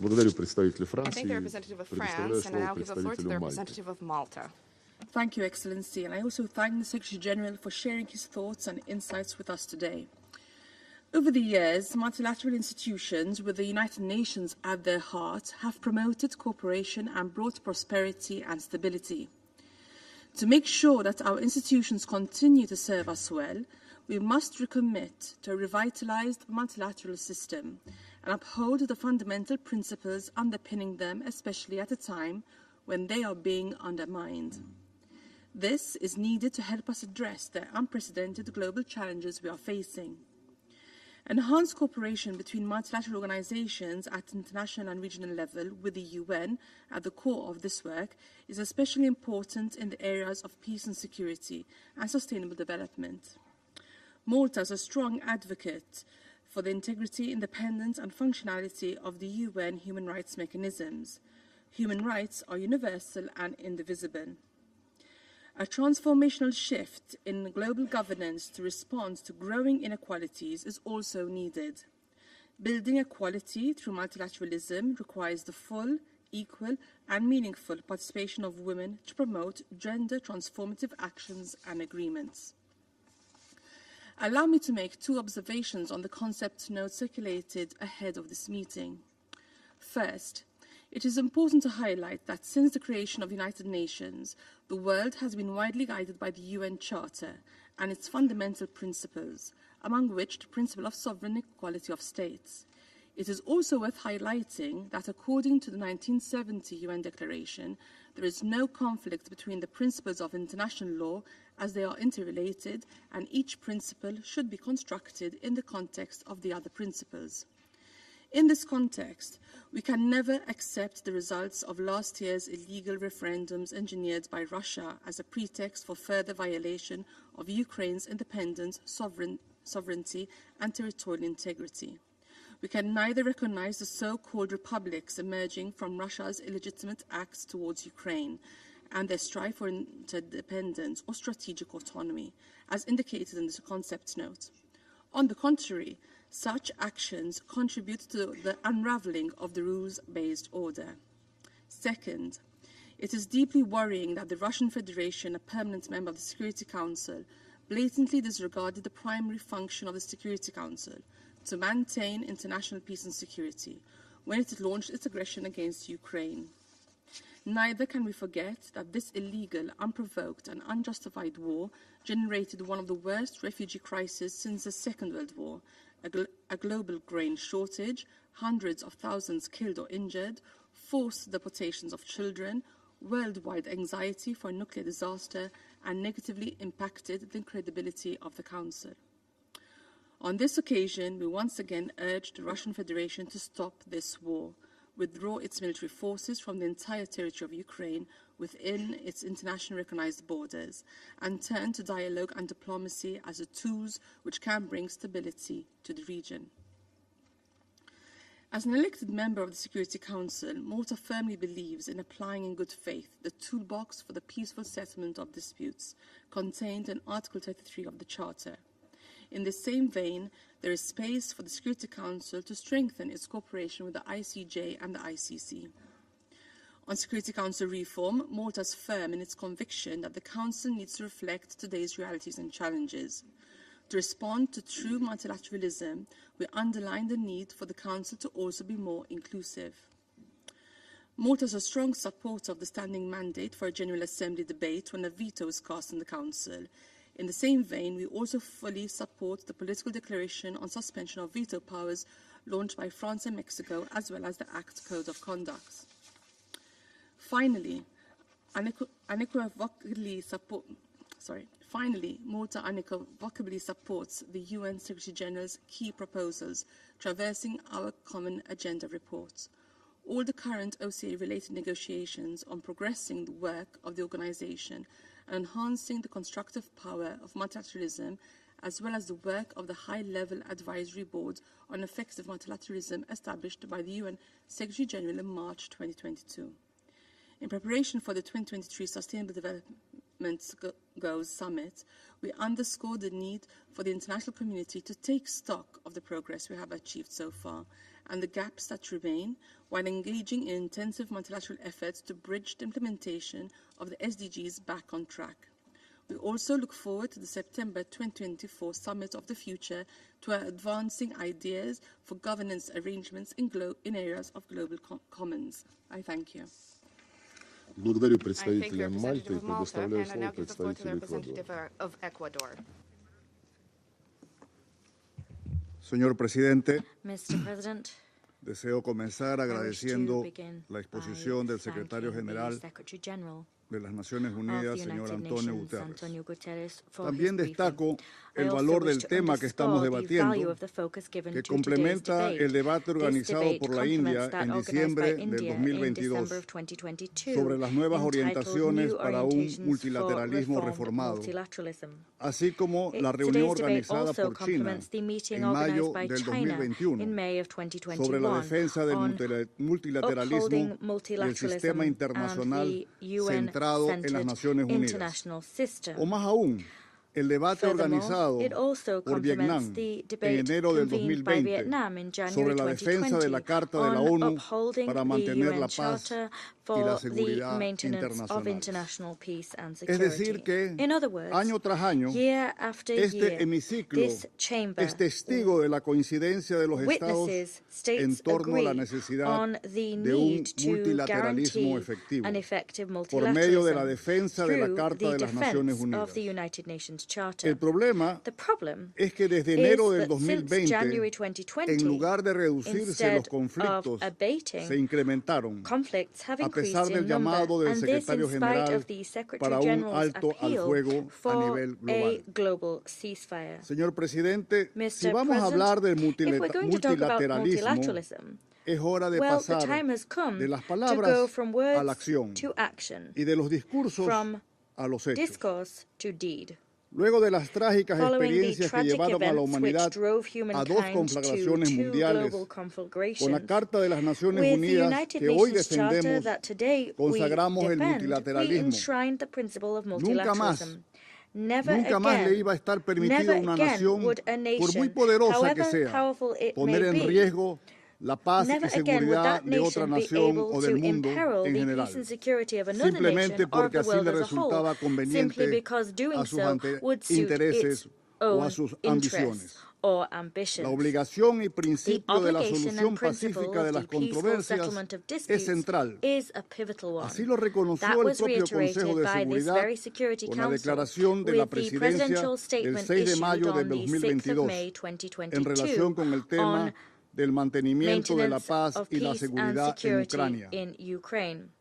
Благодарю представителя I Франции. thank the representative of Предоставляю France, and I слово now give the floor to the представителю Мальты. representative of Malta. Thank you, Excellency, and I also thank the Secretary General for sharing his thoughts and insights with us today. Over the years, multilateral institutions with the United Nations at their heart have promoted cooperation and brought prosperity and stability. To make sure that our institutions continue to serve us well, we must recommit to a revitalized multilateral system and uphold the fundamental principles underpinning them, especially at a time when they are being undermined. This is needed to help us address the unprecedented global challenges we are facing. Enhanced cooperation between multilateral organizations at international and regional level with the UN at the core of this work is especially important in the areas of peace and security and sustainable development. Malta is a strong advocate for the integrity, independence and functionality of the UN human rights mechanisms. Human rights are universal and indivisible. A transformational shift in global governance to respond to growing inequalities is also needed. Building equality through multilateralism requires the full, equal and meaningful participation of women to promote gender transformative actions and agreements. Allow me to make two observations on the concept note circulated ahead of this meeting. First, it is important to highlight that since the creation of the United Nations, the world has been widely guided by the UN Charter and its fundamental principles, among which the principle of sovereign equality of states. It is also worth highlighting that according to the 1970 UN Declaration, there is no conflict between the principles of international law as they are interrelated, and each principle should be constructed in the context of the other principles. In this context, we can never accept the results of last year's illegal referendums engineered by Russia as a pretext for further violation of Ukraine's independence, sovereignty and territorial integrity. We can neither recognize the so-called republics emerging from Russia's illegitimate acts towards Ukraine and their strive for interdependence or strategic autonomy, as indicated in the concept note. On the contrary, such actions contribute to the unraveling of the rules-based order. Second, it is deeply worrying that the Russian Federation, a permanent member of the Security Council, blatantly disregarded the primary function of the Security Council, to maintain international peace and security, when it launched its aggression against Ukraine. Neither can we forget that this illegal, unprovoked and unjustified war generated one of the worst refugee crises since the Second World War, a global grain shortage, hundreds of thousands killed or injured, forced deportations of children, worldwide anxiety for a nuclear disaster, and negatively impacted the credibility of the Council. On this occasion, we once again urged the Russian Federation to stop this war, withdraw its military forces from the entire territory of Ukraine within its internationally recognized borders, and turn to dialogue and diplomacy as the tools which can bring stability to the region. As an elected member of the Security Council, Malta firmly believes in applying in good faith the toolbox for the peaceful settlement of disputes contained in Article 33 of the Charter. In the same vein, there is space for the Security Council to strengthen its cooperation with the ICJ and the ICC. On Security Council reform, Malta is firm in its conviction that the Council needs to reflect today's realities and challenges. To respond to true multilateralism, we underline the need for the Council to also be more inclusive. Malta is a strong supporter of the standing mandate for a General Assembly debate when a veto is cast in the Council. In the same vein, we also fully support the political declaration on suspension of veto powers launched by France and Mexico, as well as the Act Code of Conduct. Finally, Malta unequivocally supports the UN Secretary General's key proposals traversing our common agenda report. All the current OCA-related negotiations on progressing the work of the organization and enhancing the constructive power of multilateralism, as well as the work of the High-Level Advisory Board on Effective Multilateralism established by the UN Secretary General in March 2022. In preparation for the 2023 Sustainable Development Goals Summit, we underscore the need for the international community to take stock of the progress we have achieved so far and the gaps that remain, while engaging in intensive multilateral efforts to bridge the implementation of the SDGs back on track. We also look forward to the September 2024 Summit of the Future to advancing ideas for governance arrangements in areas of global commons. I thank you. Благодарю представителя Мальты и предоставляю слово представителю Эквадора. Señor presidente, Mr. President, Deseo comenzar agradeciendo la exposición del secretario general de las Naciones Unidas, señor Antonio Guterres. También destaco el valor del tema que estamos debatiendo, que complementa el debate organizado por la India en diciembre del 2022 sobre las nuevas orientaciones para un multilateralismo reformado, así como la reunión organizada por China en mayo del 2021 sobre la defensa del multilateralismo y el sistema internacional centrado en las Naciones Unidas. O más aún, el debate organizado por Vietnam en enero del 2020 sobre la defensa de la Carta de la ONU para mantener la paz y la seguridad internacional. Es decir que, año tras año, este hemiciclo es testigo de la coincidencia de los Estados en torno a la necesidad de un multilateralismo efectivo por medio de la defensa de la Carta de las Naciones Unidas. El problema es que desde enero del 2020, en lugar de reducirse los conflictos, se incrementaron, a pesar del llamado del secretario general para un alto al fuego a nivel global. Señor presidente, si vamos a hablar del multilateralismo, es hora de pasar de las palabras a la acción y de los discursos a los hechos. Luego de las trágicas experiencias que llevaron a la humanidad a dos conflagraciones mundiales, con la Carta de las Naciones Unidas que hoy defendemos, consagramos el multilateralismo. Nunca más le iba a estar permitido a una nación, por muy poderosa que sea, poner en riesgo la paz y seguridad de otra nación o del mundo en general, simplemente porque así le resultaba conveniente a sus intereses o a sus ambiciones. La obligación y principio de la solución pacífica de las controversias es central. Así lo reconoció el propio Consejo de Seguridad con la declaración de la presidencia del 6 de mayo del 2022 en relación con el tema del mantenimiento de la paz y la seguridad en Ucrania.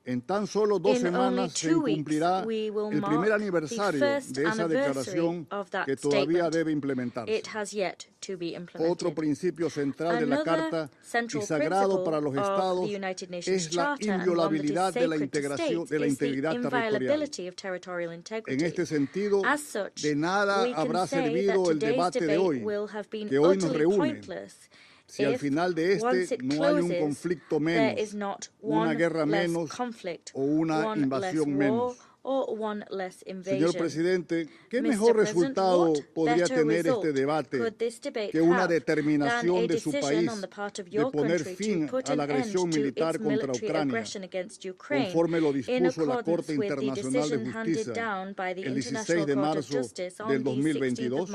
En tan solo 2 semanas se cumplirá el primer aniversario de esa declaración que todavía debe implementarse. Otro principio central de la Carta y sagrado para los Estados es la inviolabilidad de la integridad territorial. En este sentido, de nada habrá servido el debate de hoy, que hoy nos reúne, si al final de este no hay un conflicto menos, una guerra menos o una invasión menos. Señor presidente, ¿qué mejor resultado podría tener este debate que una determinación de su país de poner fin a la agresión militar contra Ucrania, conforme lo dispuso la Corte Internacional de Justicia el 16 de marzo del 2022?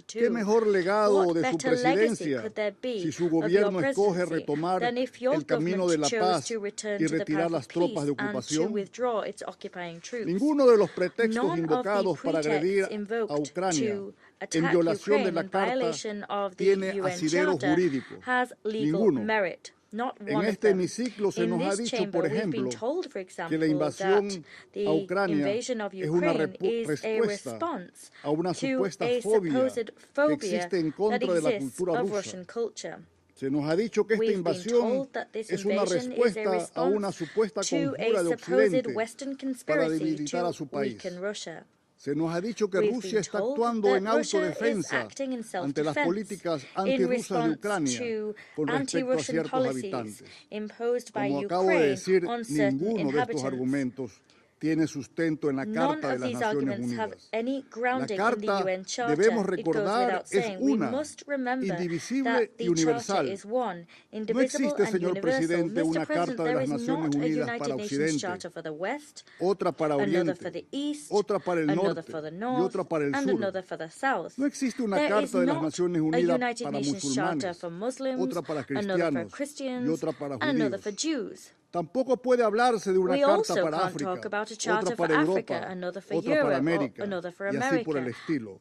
¿Qué mejor legado de su presidencia si su gobierno escoge retomar el camino de la paz y retirar las tropas de ocupación? Ninguno de los pretextos invocados para agredir a Ucrania en violación de la Carta tiene asidero jurídico. Ninguno. En este hemiciclo se nos ha dicho, por ejemplo, que la invasión a Ucrania es una respuesta a una supuesta fobia que existe en contra de la cultura rusa. Se nos ha dicho que esta invasión es una respuesta a una supuesta conjura de Occidente para debilitar a su país. Se nos ha dicho que Rusia está actuando en autodefensa ante las políticas antirrusas de Ucrania con respecto a ciertos habitantes. Como acabo de decir, ninguno de estos argumentos tiene sustento en la Carta de las Naciones Unidas. La Carta, debemos recordar, es una, indivisible y universal. No existe, señor presidente, una Carta de las Naciones Unidas para Occidente, otra para Oriente, otra para el Norte y otra para el Sur. No existe una Carta de las Naciones Unidas para musulmanes, otra para cristianos y otra para judíos. Tampoco puede hablarse de una carta para África, otra para Europa, otra para América, y así por el estilo.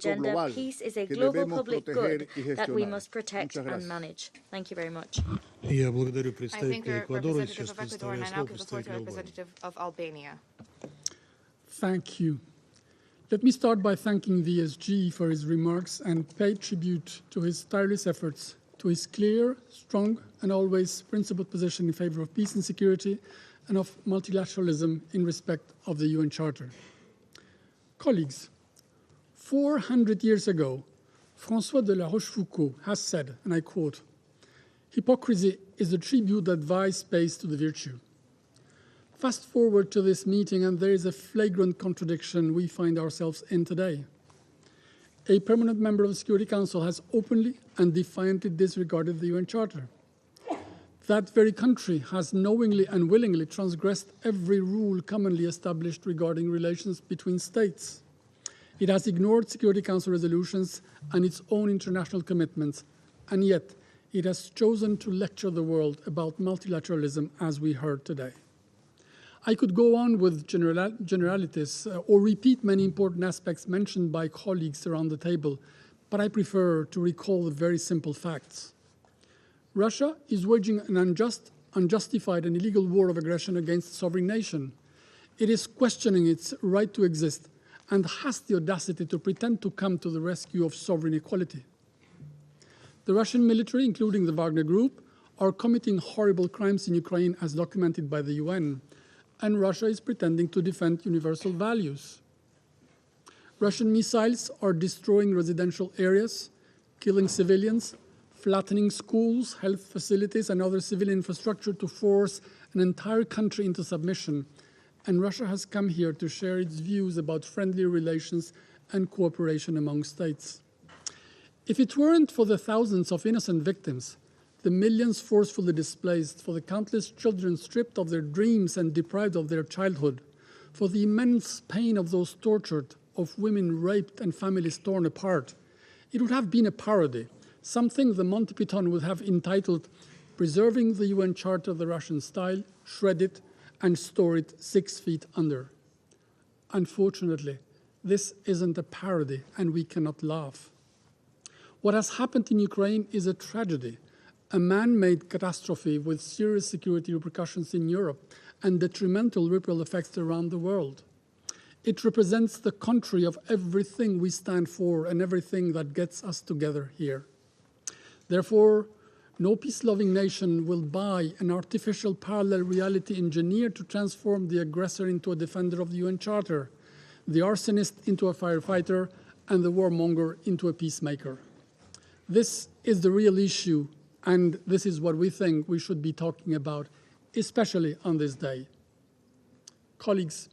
agenda, global peace is a que global debemos public proteger good y that we gestionar. must protect Muchas and gracias. manage. Thank you very much. Я благодарю I thank представителя the Эквадора. representative Сейчас of Ecuador, and предоставляю I now слово give the floor to the представителю Албании. representative of Albania. Thank you. Let me start by thanking the ESG for his remarks and pay tribute to his tireless efforts, to his clear, strong, and always principled position in favor of peace and security and of multilateralism in respect of the UN Charter. Colleagues, 400 years ago, François de la Rochefoucauld has said, and I quote, "Hypocrisy is the tribute that vice pays to the virtue." Fast forward to this meeting, and there is a flagrant contradiction we find ourselves in today. A permanent member of the Security Council has openly and defiantly disregarded the UN Charter. That very country has knowingly and willingly transgressed every rule commonly established regarding relations between states. It has ignored Security Council resolutions and its own international commitments, and yet it has chosen to lecture the world about multilateralism as we heard today. I could go on with generalities or repeat many important aspects mentioned by colleagues around the table, but I prefer to recall the very simple facts. Russia is waging an unjustified and illegal war of aggression against a sovereign nation. It is questioning its right to exist and has the audacity to pretend to come to the rescue of sovereign equality. The Russian military, including the Wagner Group, are committing horrible crimes in Ukraine as documented by the UN, and Russia is pretending to defend universal values. Russian missiles are destroying residential areas, killing civilians, flattening schools, health facilities, and other civilian infrastructure to force an entire country into submission. And Russia has come here to share its views about friendly relations and cooperation among states. If it weren't for the thousands of innocent victims, the millions forcefully displaced, for the countless children stripped of their dreams and deprived of their childhood, for the immense pain of those tortured, of women raped and families torn apart, it would have been a parody, something the Monty Python would have entitled Preserving the UN Charter the Russian Style, Shred It, and Store It 6 feet under. Unfortunately, this isn't a parody, and we cannot laugh. What has happened in Ukraine is a tragedy, a man-made catastrophe with serious security repercussions in Europe and detrimental ripple effects around the world. It represents the contrary of everything we stand for and everything that gets us together here. Therefore, no peace-loving nation will buy an artificial parallel reality engineered to transform the aggressor into a defender of the UN Charter, the arsonist into a firefighter, and the warmonger into a peacemaker. This is the real issue, and this is what we think we should be talking about, especially on this day. Colleagues,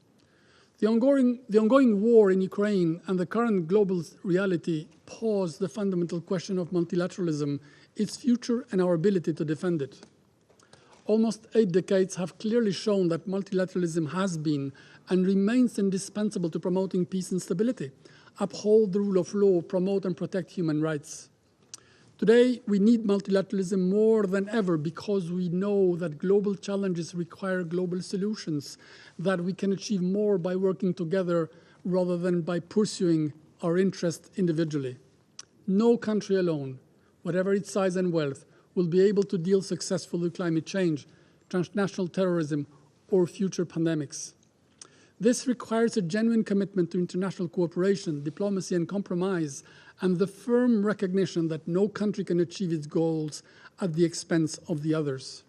the ongoing war in Ukraine and the current global reality pose the fundamental question of multilateralism, its future and our ability to defend it. Almost 8 decades have clearly shown that multilateralism has been and remains indispensable to promoting peace and stability, uphold the rule of law, promote and protect human rights. Today, we need multilateralism more than ever because we know that global challenges require global solutions, that we can achieve more by working together rather than by pursuing our interests individually. No country alone, whatever its size and wealth, will be able to deal successfully with climate change, transnational terrorism, or future pandemics. This requires a genuine commitment to international cooperation, diplomacy, and compromise, and the firm recognition that no country can achieve its goals at the expense of the others.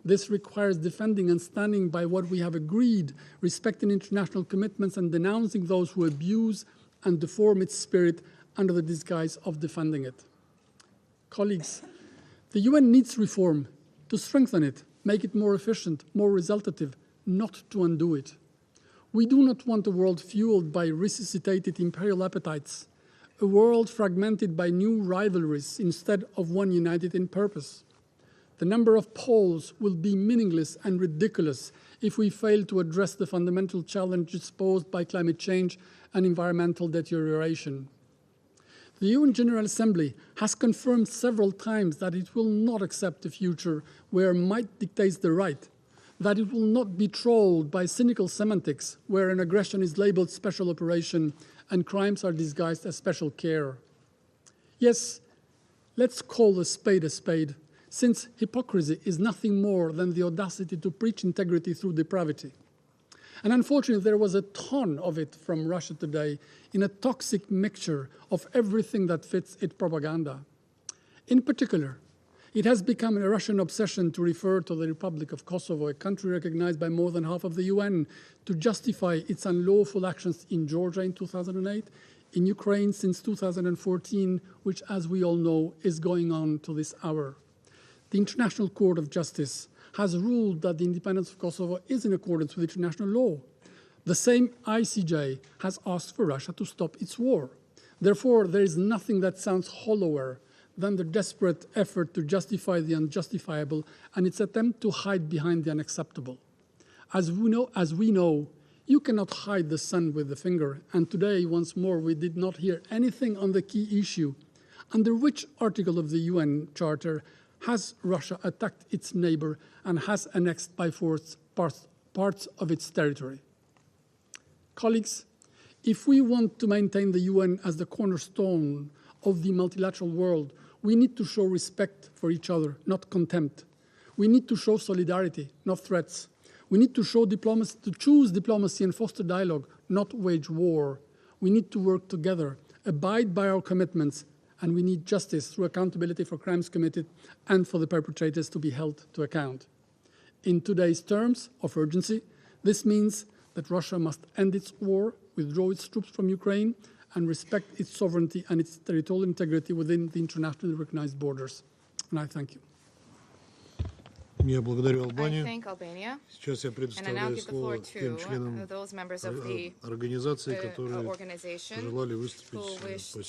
This requires defending and standing by what we have agreed, respecting international commitments and denouncing those who abuse and deform its spirit under the disguise of defending it. Colleagues, the UN needs reform to strengthen it, make it more efficient, more resultative, not to undo it. We do not want a world fueled by resuscitated imperial appetites, a world fragmented by new rivalries instead of one united in purpose. The number of poles will be meaningless and ridiculous if we fail to address the fundamental challenges posed by climate change and environmental deterioration. The UN General Assembly has confirmed several times that it will not accept a future where might dictates the right, that it will not be trolled by cynical semantics where an aggression is labeled special operation and crimes are disguised as special care. Yes, let's call a spade, since hypocrisy is nothing more than the audacity to preach integrity through depravity. And unfortunately, there was a ton of it from Russia today in a toxic mixture of everything that fits its propaganda. In particular, it has become a Russian obsession to refer to the Republic of Kosovo, a country recognized by more than half of the UN, to justify its unlawful actions in Georgia in 2008, in Ukraine since 2014, which, as we all know, is going on to this hour. The International Court of Justice has ruled that the independence of Kosovo is in accordance with international law. The same ICJ has asked for Russia to stop its war. Therefore, there is nothing that sounds hollower than the desperate effort to justify the unjustifiable and its attempt to hide behind the unacceptable. As we know, you cannot hide the sun with the finger, and today, once more, we did not hear anything on the key issue. Under which article of the UN Charter has Russia attacked its neighbor and has annexed by force parts of its territory? Colleagues, if we want to maintain the UN as the cornerstone of the multilateral world, we need to show respect for each other, not contempt. We need to show solidarity, not threats. We need to show diplomacy, to choose diplomacy and foster dialogue, not wage war. We need to work together, abide by our commitments, and we need justice through accountability for crimes committed and for the perpetrators to be held to account. In today's terms of urgency, this means that Russia must end its war, withdraw its troops from Ukraine, and respect its sovereignty and its territorial integrity within the internationally recognized borders. And I thank you. Я благодарю I Албанию. thank Albania, Сейчас я and I now предоставляю give the floor слово тем членам to those members of the организации, которые organization пожелали who выступить wish to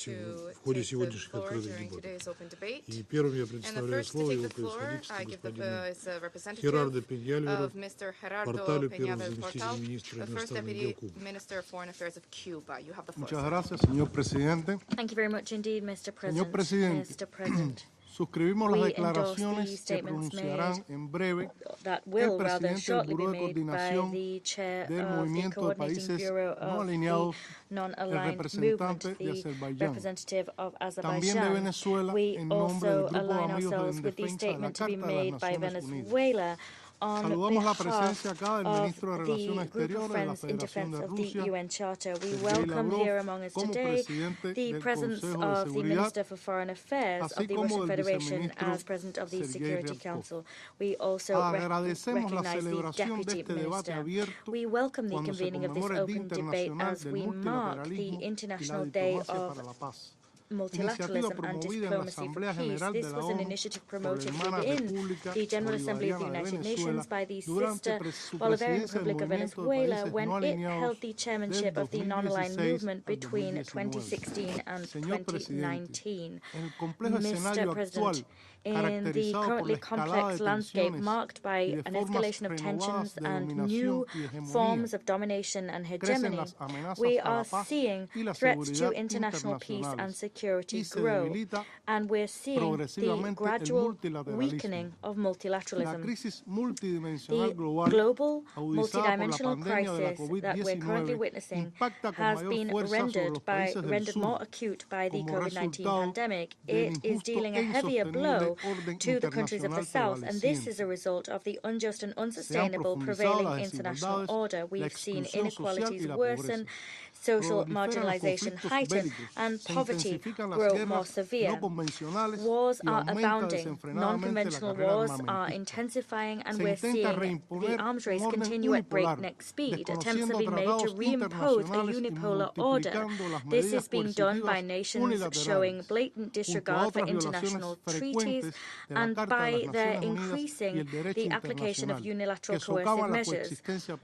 в ходе take the сегодняшних floor открытых during дебатов. today's open debate. И первым я And the предоставляю first to слово take его the floor, превосходительству I give the господину is a representative Херардо Пеньяльверу, of Mr. Gerardo порталю первого Peñalver заместителя Portal, министра the first иностранных дел deputy Кубы. minister of foreign affairs of Cuba. You have the floor. Muchas sir. gracias, señor presidente. Thank you very much indeed, Mr. Señor President. presidente, Mr. President, suscribimos las we endorse the declaraciones que statements pronunciarán made en breve that el will rather presidente del shortly be Buró de made by Coordinación the chair del of the Movimiento de Coordinating Países Bureau No of the Alineados, el Non-Aligned representante Movement, de the Azerbaiyán. representative of También de Azerbaijan. Venezuela, We en nombre del also Grupo de align Amigos ourselves en with the Defensa de la statement to be Carta de las made by Naciones Unidas. Venezuela on Saludamos la behalf presencia acá del of ministro de the Relaciones group of Exteriores de la friends in Federación defense de of the Rusia, UN Charter. We Sergei welcome Lavrov, here among us como today presidente the del presence Consejo de of the Seguridad, Minister for Foreign Affairs así of the como Russian del Federation viceministro as President of the Sergei Security Lavrov. Council. We also Agradecemos la recognize the celebración de Deputy este debate Minister. abierto We welcome the cuando se convening of this conmemora el Día open debate Internacional as del we mark the Multilateralismo y la International Day Diplomacia of para la Paz. Multilateralism and promovida en la diplomacy for Asamblea peace. General de This la was an ONU initiative por la promoted hermana within República the General Assembly of the Bolivariana de United Venezuela Nations by the durante sister su Bolivarian presidencia del Republic of Movimiento de Venezuela Países when No it Alineados held the chairmanship del of the non-aligned 2016 movement al between 2019. 2016 and Señor presidente, 2019. en el complejo escenario Mr. President, actual, in the caracterizado por la currently escalada complex de landscape tensiones marked by y de an formas escalation of renovadas tensions de and dominación new y hegemonía, forms of domination and crecen hegemony, las amenazas we a la are paz seeing y la threats to seguridad international peace and internacionales security y se grow, debilita and we're seeing the progresivamente el gradual multilateralismo. weakening of La multilateralism. crisis multidimensional The global, global, agudizada por la multidimensional pandemia de la crisis that we're currently COVID-19, witnessing impacta con has mayor been fuerza sobre los rendered países del rendered sur more acute by the como COVID-19 resultado pandemic. del It is injusto dealing a e heavier blow insostenible orden to the countries of the internacional South, and this is prevaleciente. a result of the unjust and Se han unsustainable profundizado prevailing las international desigualdades, order. la We've seen exclusión social inequalities y la worsen, pobreza. social Proliferan los marginalization conflictos heighten, bélicos, and se poverty intensifican las grow more guerras severe. no convencionales Wars y are aumenta abounding. desenfrenadamente la Non-conventional carrera wars are armamentista. intensifying, and Se we're intenta seeing reimponer the arms race un orden continue at unipolar, breakneck speed. Attempts have desconociendo been made to tratados reimpose a internacionales y unipolar order. multiplicando las This medidas is being done by coercitivas nations showing unilaterales, blatant junto a disregard for otras international violaciones treaties frecuentes de la and Carta de by las their Naciones Unidas y increasing el derecho the application of internacional, unilateral que coercive socavan la measures. coexistencia And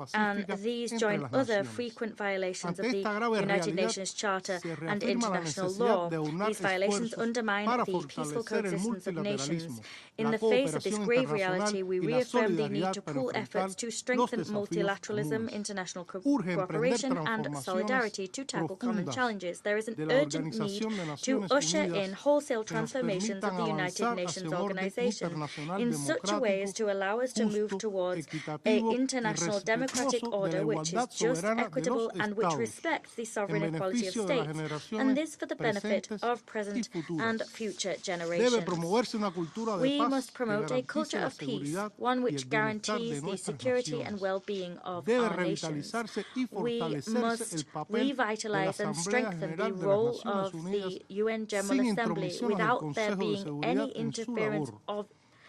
pacífica these entre join las other naciones. frequent violations of Ante the esta grave United realidad, Nations Charter se and reafirma la international necesidad law. de aunar These violations esfuerzos undermine para the peaceful fortalecer el coexistence of nations. multilateralismo, In la the face of this cooperación grave internacional reality, we y la reaffirm the need solidaridad to para pool enfrentar efforts to los strengthen desafíos multilateralism, comunes. international Urge emprender cooperation, and transformaciones solidarity to tackle common profundas challenges. There is an de la urgent need Organización de to Naciones usher Unidas in wholesale que nos transformations of permitan the United avanzar Nations hacia un orden organization internacional in such a way as democrático, to allow us to move justo, towards an equitativo y international democratic respetuoso de order la which is igualdad just, soberana de equitable, los and which Estados, respects the en sovereign equality of beneficio de las states, generaciones and this for the benefit presentes of y present futuras. and future Debe generations. promoverse una cultura de We paz must que promote a garantice culture la of peace, seguridad one y which el bienestar de guarantees the nuestras security and naciones. well-being of Debe our nations. revitalizarse y We fortalecerse must el papel de la revitalize and Asamblea strengthen the General de las role Naciones of Unidas the UN General sin Assembly intromisiones del without there Consejo de being Seguridad any en su interference labor. of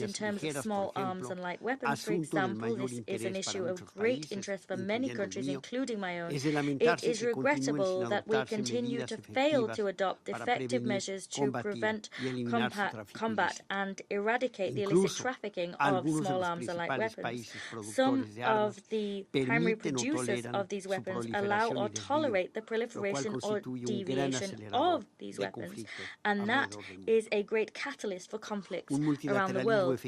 in terms of small arms and light weapons, for example, this is an issue of great interest for many countries, including my own. It is regrettable that we continue to fail to adopt effective measures to prevent, combat and eradicate the illicit trafficking of small arms and light weapons. Some of the primary producers of these weapons allow or tolerate the proliferation or deviation of these weapons, and that is a great catalyst for conflicts around the world.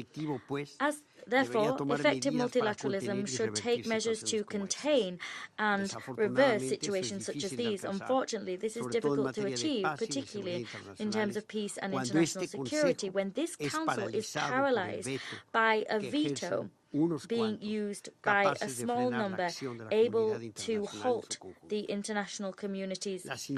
Therefore, effective multilateralism should take measures to contain and reverse situations such as these. Unfortunately, this is difficult to achieve, particularly in terms of peace and international security, when this Council is paralyzed by a veto being used by a small number able to halt the international community's action.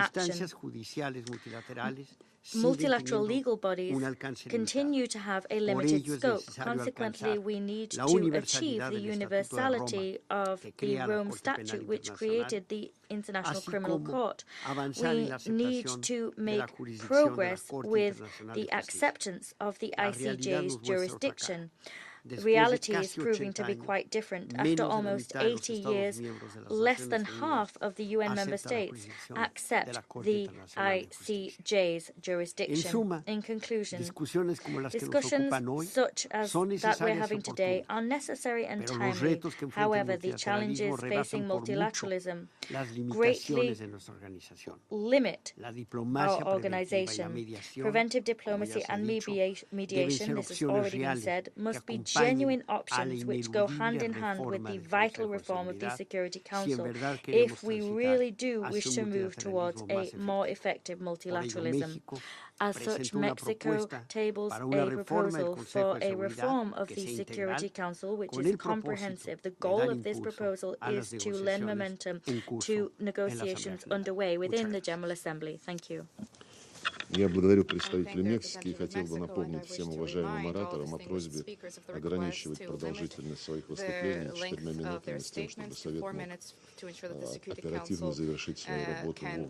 Multilateral legal bodies continue to have a limited scope. Consequently, we need to achieve the universality of the Rome Statute, which created the International Criminal Court. We need to make progress with the acceptance of the ICJ's jurisdiction. Reality is proving to be quite different. After almost 80 years, less than half of the UN member states accept the ICJ's jurisdiction. In conclusion, discussions such as that we're having today are necessary and timely. However, the challenges facing multilateralism greatly limit our organization. Preventive diplomacy and mediation, this has already been said, must be genuine options which go hand in hand with the vital reform of the Security Council if we really do wish to move towards a more effective multilateralism. As such, Mexico tables a proposal for a reform of the Security Council, which is comprehensive. The goal of this proposal is to lend momentum to negotiations underway within the General Assembly. Thank you. Я благодарю представителя Мексики и хотел бы напомнить всем уважаемым ораторам о просьбе ограничивать продолжительность своих выступлений 4 минутами с тем, чтобы Совет мог оперативно завершить свою работу вовремя.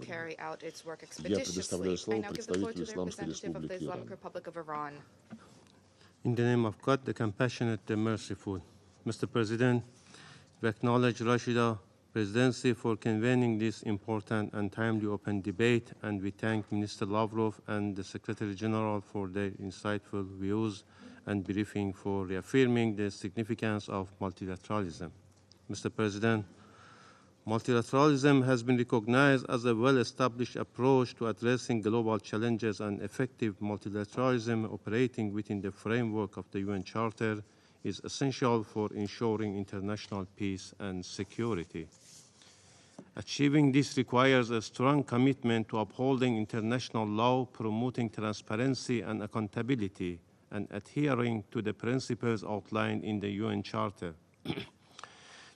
Я предоставляю слово представителю Исламской Республики Иран. In the name of God, the compassionate, the merciful. Mr. President, we acknowledge Rashida Presidency for convening this important and timely open debate, and we thank Minister Lavrov and the Secretary General for their insightful views and briefing for reaffirming the significance of multilateralism. Mr. President, multilateralism has been recognized as a well-established approach to addressing global challenges, and effective multilateralism operating within the framework of the UN Charter is essential for ensuring international peace and security. Achieving this requires a strong commitment to upholding international law, promoting transparency and accountability, and adhering to the principles outlined in the UN Charter.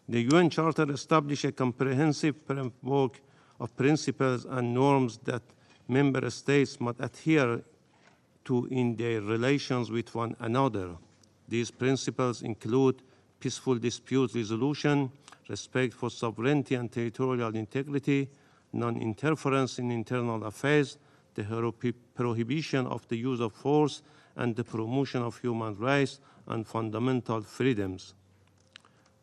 The UN Charter establishes a comprehensive framework of principles and norms that member states must adhere to in their relations with one another. These principles include peaceful dispute resolution, respect for sovereignty and territorial integrity, non-interference in internal affairs, the prohibition of the use of force, and the promotion of human rights and fundamental freedoms.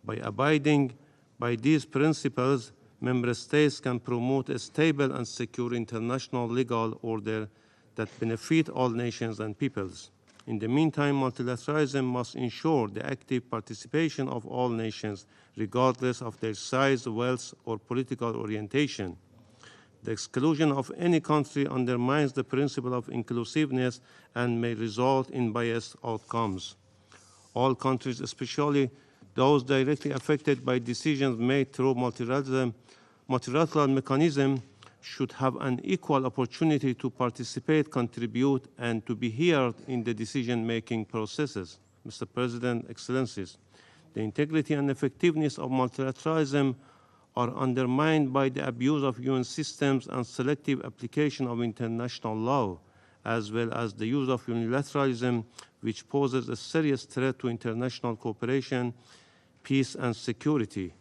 By abiding by these principles, member states can promote a stable and secure international legal order that benefit all nations and peoples. In the meantime, multilateralism must ensure the active participation of all nations, regardless of their size, wealth, or political orientation. The exclusion of any country undermines the principle of inclusiveness and may result in biased outcomes. All countries, especially those directly affected by decisions made through multilateral mechanism, should have an equal opportunity to participate, contribute, and to be heard in the decision-making processes. Mr. President, Excellencies, the integrity and effectiveness of multilateralism are undermined by the abuse of UN systems and selective application of international law, as well as the use of unilateralism, which poses a serious threat to international cooperation, peace, and security.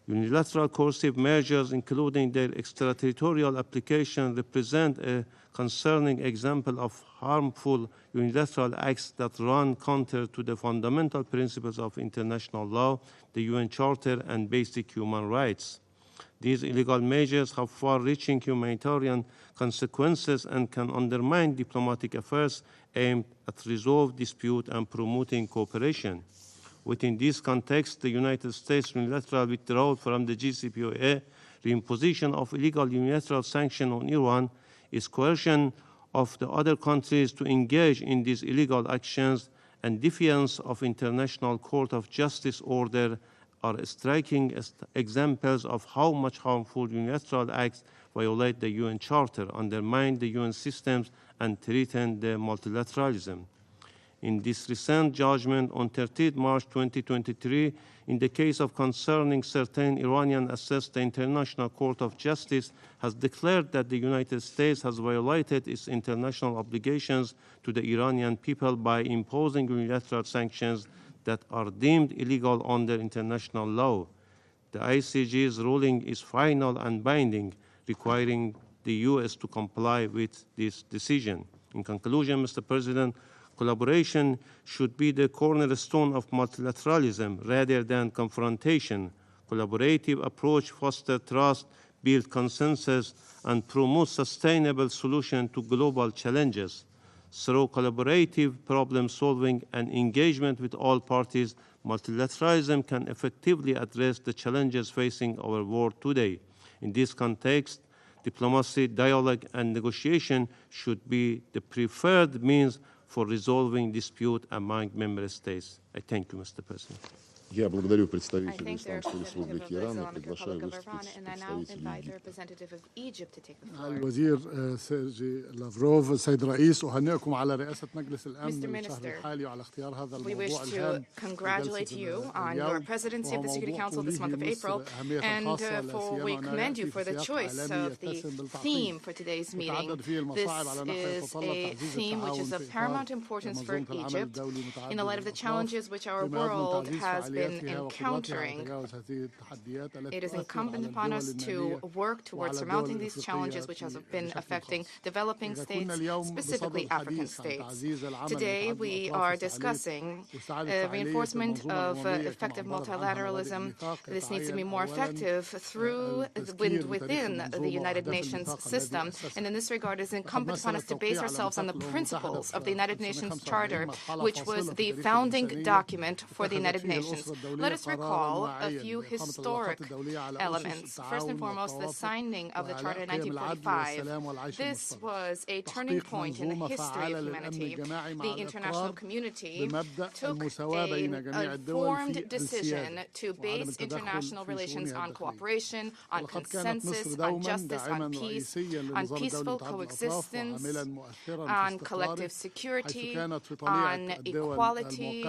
Unilateral coercive measures, including their extraterritorial application, represent a concerning example of harmful unilateral acts that run counter to the fundamental principles of international law, the UN Charter, and basic human rights. These illegal measures have far-reaching humanitarian consequences and can undermine diplomatic efforts aimed at resolving dispute and promoting cooperation. Within this context, the United States' unilateral withdrawal from the JCPOA reimposition of illegal unilateral sanctions on Iran is coercion of the other countries to engage in these illegal actions, and defiance of International Court of Justice order are striking examples of how much harmful unilateral acts violate the UN Charter, undermine the UN systems, and threaten the multilateralism. In this recent judgment on 13 March 2023, in the case of concerning certain Iranian assets, the International Court of Justice has declared that the United States has violated its international obligations to the Iranian people by imposing unilateral sanctions that are deemed illegal under international law. The ICJ's ruling is final and binding, requiring the U.S. to comply with this decision. In conclusion, Mr. President, collaboration should be the cornerstone of multilateralism rather than confrontation. Collaborative approach fosters trust, builds consensus, and promotes sustainable solutions to global challenges. Through collaborative problem solving and engagement with all parties, multilateralism can effectively address the challenges facing our world today. In this context, diplomacy, dialogue, and negotiation should be the preferred means for resolving dispute among member states. I thank you, Mr. President. Я благодарю представителя Исламской Республики Иран и приглашаю выступить представителя Египта. الوزير سيرجي لافروف. السيد الرئيس، أهنئكم على رئاسة مجلس الأمن للشهر الحالي وعلى اختيار هذا الموضوع الهام. We wish to congratulate you on your presidency of the Security Council this month of April, and we commend you for the choice of the theme for today's meeting. This is a theme which is of paramount importance for Egypt in the light of the challenges which our world has been encountering. It is incumbent upon us to work towards surmounting these challenges which have been affecting developing states, specifically African states. Today we are discussing reinforcement of effective multilateralism. This needs to be more effective through within the United Nations system, and in this regard it is incumbent upon us to base ourselves on the principles of the United Nations Charter, which was the founding document for the United Nations. Let us recall a few historic elements. First and foremost, the signing of the Charter in 1945. This was a turning point in the history of humanity. The international community took an informed decision to base international relations on cooperation, on consensus, on justice, on peace, on peaceful coexistence, on collective security, on equality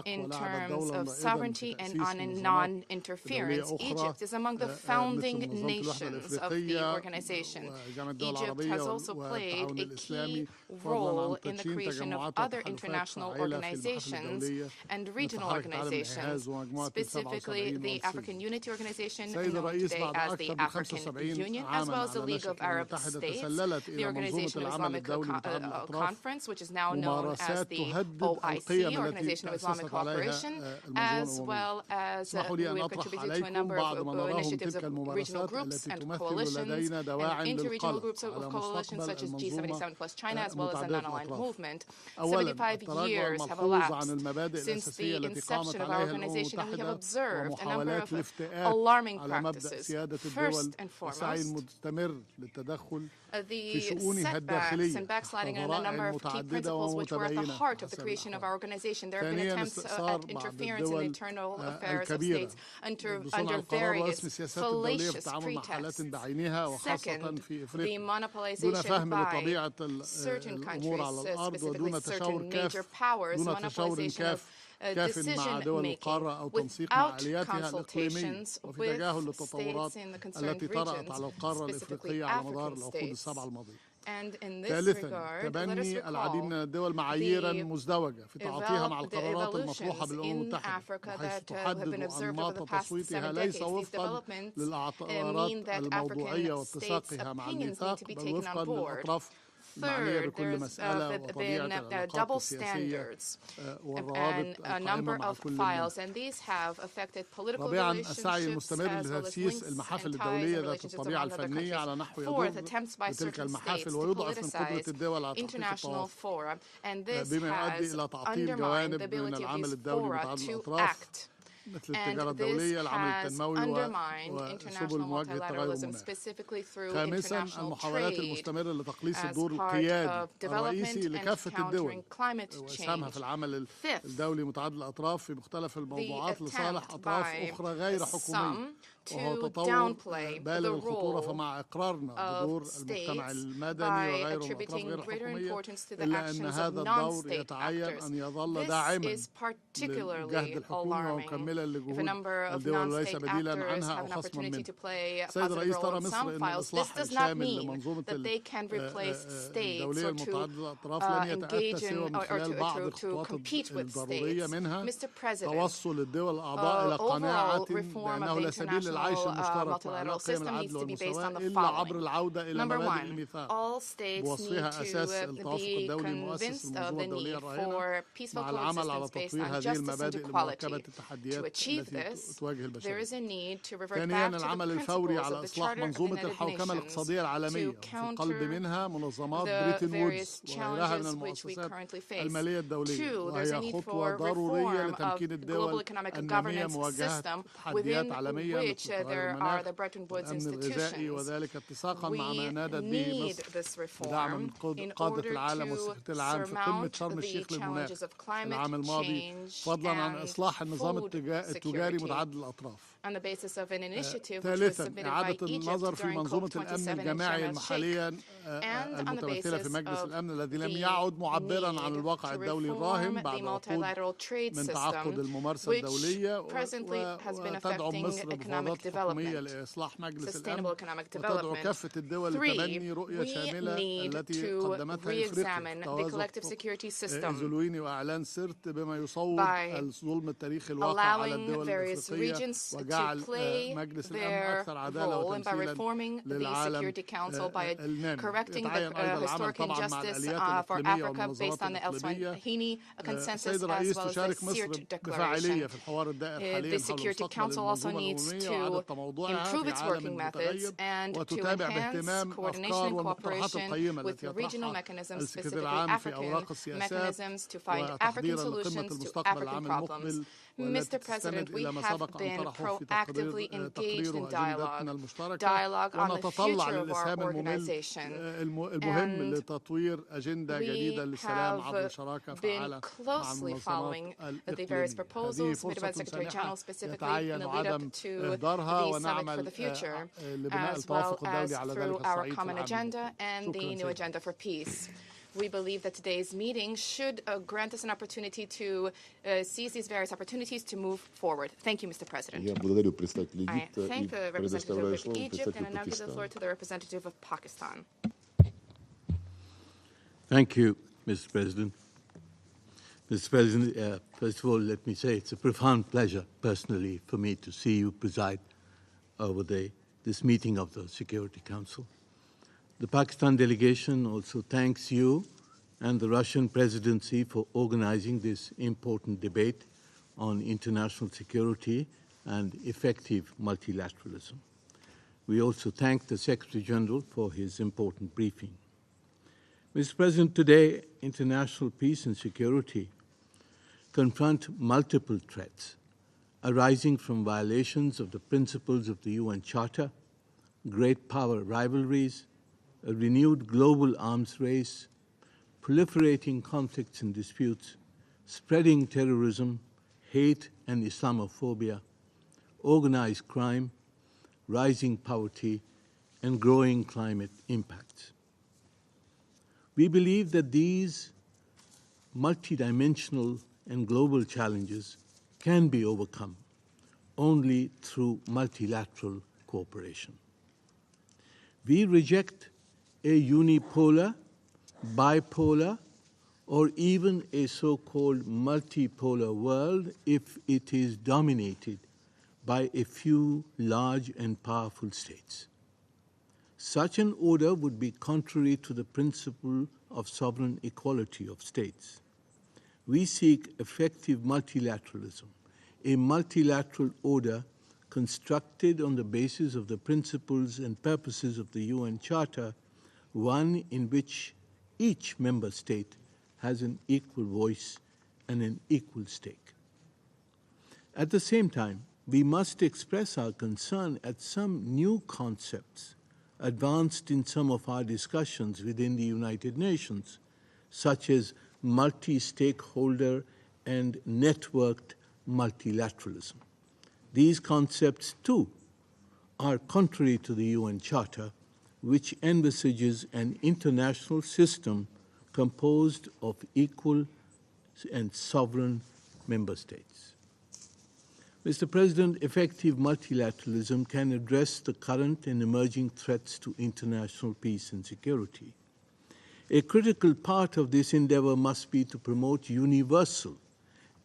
in terms of sovereignty, and on non-interference. Egypt is among the founding nations of the organization. Egypt has also played a key role in the creation of other international organizations and regional organizations, specifically the African Unity Organization, known today as the African Union, as well as the League of Arab States, the Organization of Islamic Conference, which is now known as the OIC, Organization of Islamic Cooperation, as well as we have contributed to a number of initiatives of regional groups and coalitions and interregional groups of coalitions such as G77 plus China, as well as the non-aligned movement. 75 years have elapsed since the inception of our organization, and we have observed a number of alarming practices. First and foremost, the setbacks and backsliding on a number of key principles which were at the heart of the creation of our organization. There have been attempts at interference in the internal affairs of states under various fallacious pretexts. Second, the monopolization by certain countries, specifically certain major powers, monopolization of decision-making without consultations with states in the concerned regions, specifically African states. And in this regard, let us recall the evolutions in Africa that have been observed over the past 7 decades. These developments mean that African states' opinions need to be taken on board. Third, there's been double standards and a number of files, and these have affected political relationships as well as links and ties and relations among other countries. Fourth, attempts by certain states to politicize international fora, and this has undermined the ability of these fora to act. مثل And التجارة this الدولية، العمل has التنموي undermined وسبل international مواجهة التغير multilateralism, المناخي. specifically through خامسا international المحاولات trade المستمرة لتقليص as الدور part القيادي of الرئيسي development and لكافة الدول countering climate وإسهامها في change. العمل Fifth, الدولي متعدد الأطراف في مختلف the الموضوعات لصالح attempt أطراف by أخرى غير حكومية، some وهو to تطور downplay بالغ the الخطورة. role فمع إقرارنا بدور of المجتمع states المدني by وغيره من الأطراف attributing غير greater الحكومية، importance to the إلا أن actions of هذا الدور non-state يتعين actors. أن يظل This داعما is للجهد particularly الحكومي alarming ومكملا if a لجهود number of الدول وليس non-state بديلا actors عنها have أو an خصما opportunity منها. to play a السيد positive الرئيس role ترى in مصر some أن files. This الإصلاح does not الشامل mean لمنظومة that they can replace states الدولية or to المتعددة الأطراف لن يتأتى engage سوى in من or خلال بعض to الخطوات compete with الضرورية states. منها Mr. President, توصل الدول الأعضاء إلى قناعة overall reform of بأنه the لا سبيل للعيش international المشترك وإعلاء multilateral قيم system العدل needs to be based والمساواة on the إلا عبر following. العودة إلى Number مبادئ one, الميثاق all states need بوصفها أساس to التوافق be الدولي المؤسس convinced of للمنظومة the الدولية need الراهنة for peaceful مع العمل على coexistence based تطوير on هذه justice and المبادئ لمواكبة equality. التحديات To achieve التي this, تواجه there البشرية. is a need to revert ثانيا back to the العمل الفوري principles على of the إصلاح Charter of the منظومة United الحوكمة Nations الاقتصادية to العالمية في قلب counter منها منظمات the بريتن various وودز وغيرها من challenges which we المؤسسات currently face. المالية الدولية، Two, there's a وهي need خطوة for ضرورية reform of لتمكين the global الدول economic النامية governance مواجهة system تحديات within عالمية which مثل تغير there are المناخ the Bretton Woods والأمن الغذائي، institutions. وذلك اتساقا مع ما We نادت به need مصر this بدعم من reform in قادة order العالم to والسكرتير العام في قمة surmount شرم the الشيخ للمناخ challenges of في climate العام الماضي، change فضلا عن and إصلاح النظام food التجاري security متعدد الأطراف. on the basis of an initiative which was ثالثا submitted by إعادة Egypt النظر في during منظومة الأمن COP27 in الجماعي Sharm el-Sheikh, المحلية and on the المتمثلة في basis مجلس of الأمن الذي لم the يعد معبرا عن need الواقع to الدولي reform الراهن the بعد عقود multilateral trade من تعقد system, الممارسة which الدولية، presently has been وتدعم affecting مصر بمفاوضات economic حكومية development, لإصلاح مجلس sustainable الأمن، economic وتدعو development. كافة الدول لتبني Three, رؤية we شاملة need التي to قدمتها إفريقيا في re-examine the توافق collective security system إيزولويني وإعلان سرت بما يصوب by الظلم التاريخي الواقع على allowing الدول various الأفريقية، regions to وجعل play مجلس الأمن their أكثر عدالة role, and by وتمثيلا reforming the للعالم Security Council by النامي. correcting يتعين the أيضا العمل historic طبعا مع injustice الآليات for الإقليمية Africa based والمنظمات on the الإقليمية. El-Swahili consensus السيد as الرئيس well as the تشارك مصر CIRT بفاعلية declaration. في الحوار الدائر The حاليا حول Security مستقبل Council also المنظومة needs الأممية to وإعادة تموضعها improve في its عالم working methods متغير، and to وتتابع enhance باهتمام coordination أفكار and والمقترحات cooperation القيمة with التي regional يطرحها mechanisms, السكرتير specifically العام في African أوراق السياسات mechanisms to find African وتحضيرا لقمة solutions to المستقبل African العام problems. المقبل، والتي Mr. President, تستند we إلى ما have سبق أن been طرحه في proactively engaged in أجندتنا dialogue المشتركة، on the ونتطلع future of our للإسهام organization. المهم And لتطوير أجندة جديدة we للسلام عبر have الشراكة been فعالة مع closely following المنظمات the various الإقليمية. proposals هذه submitted by the فرصة Secretary سانحة General, specifically in يتعين the lead up عدم to إهدارها، the Summit for ونعمل the Future, لبناء as well التوافق الدولي as على through ذلك our الصعيد في common العام agenda المقبل. and the new شكرا agenda for peace. We believe that today's meeting should grant us an opportunity to seize these various opportunities to move forward. Thank you, Mr. President. Я благодарю представителя I Египта и thank the representative предоставляю of слово Egypt, and I представителю now give the floor Пакистана. to the representative of Pakistan. Thank you, Mr. President. Mr. President, first of all, let me say it's a profound pleasure, personally, for me to see you preside over this meeting of the Security Council. The Pakistan delegation also thanks you and the Russian presidency for organizing this important debate on international security and effective multilateralism. We also thank the Secretary General for his important briefing. Mr. President, today, international peace and security confront multiple threats arising from violations of the principles of the UN Charter, great power rivalries, a renewed global arms race, proliferating conflicts and disputes, spreading terrorism, hate and Islamophobia, organized crime, rising poverty, and growing climate impacts. We believe that these multidimensional and global challenges can be overcome only through multilateral cooperation. We reject a unipolar, bipolar, or even a so-called multipolar world if it is dominated by a few large and powerful states. Such an order would be contrary to the principle of sovereign equality of states. We seek effective multilateralism, a multilateral order constructed on the basis of the principles and purposes of the UN Charter, one in which each member state has an equal voice and an equal stake. At the same time, we must express our concern at some new concepts advanced in some of our discussions within the United Nations, such as multi-stakeholder and networked multilateralism. These concepts, too, are contrary to the UN Charter, which envisages an international system composed of equal and sovereign member states. Mr. President, effective multilateralism can address the current and emerging threats to international peace and security. A critical part of this endeavor must be to promote universal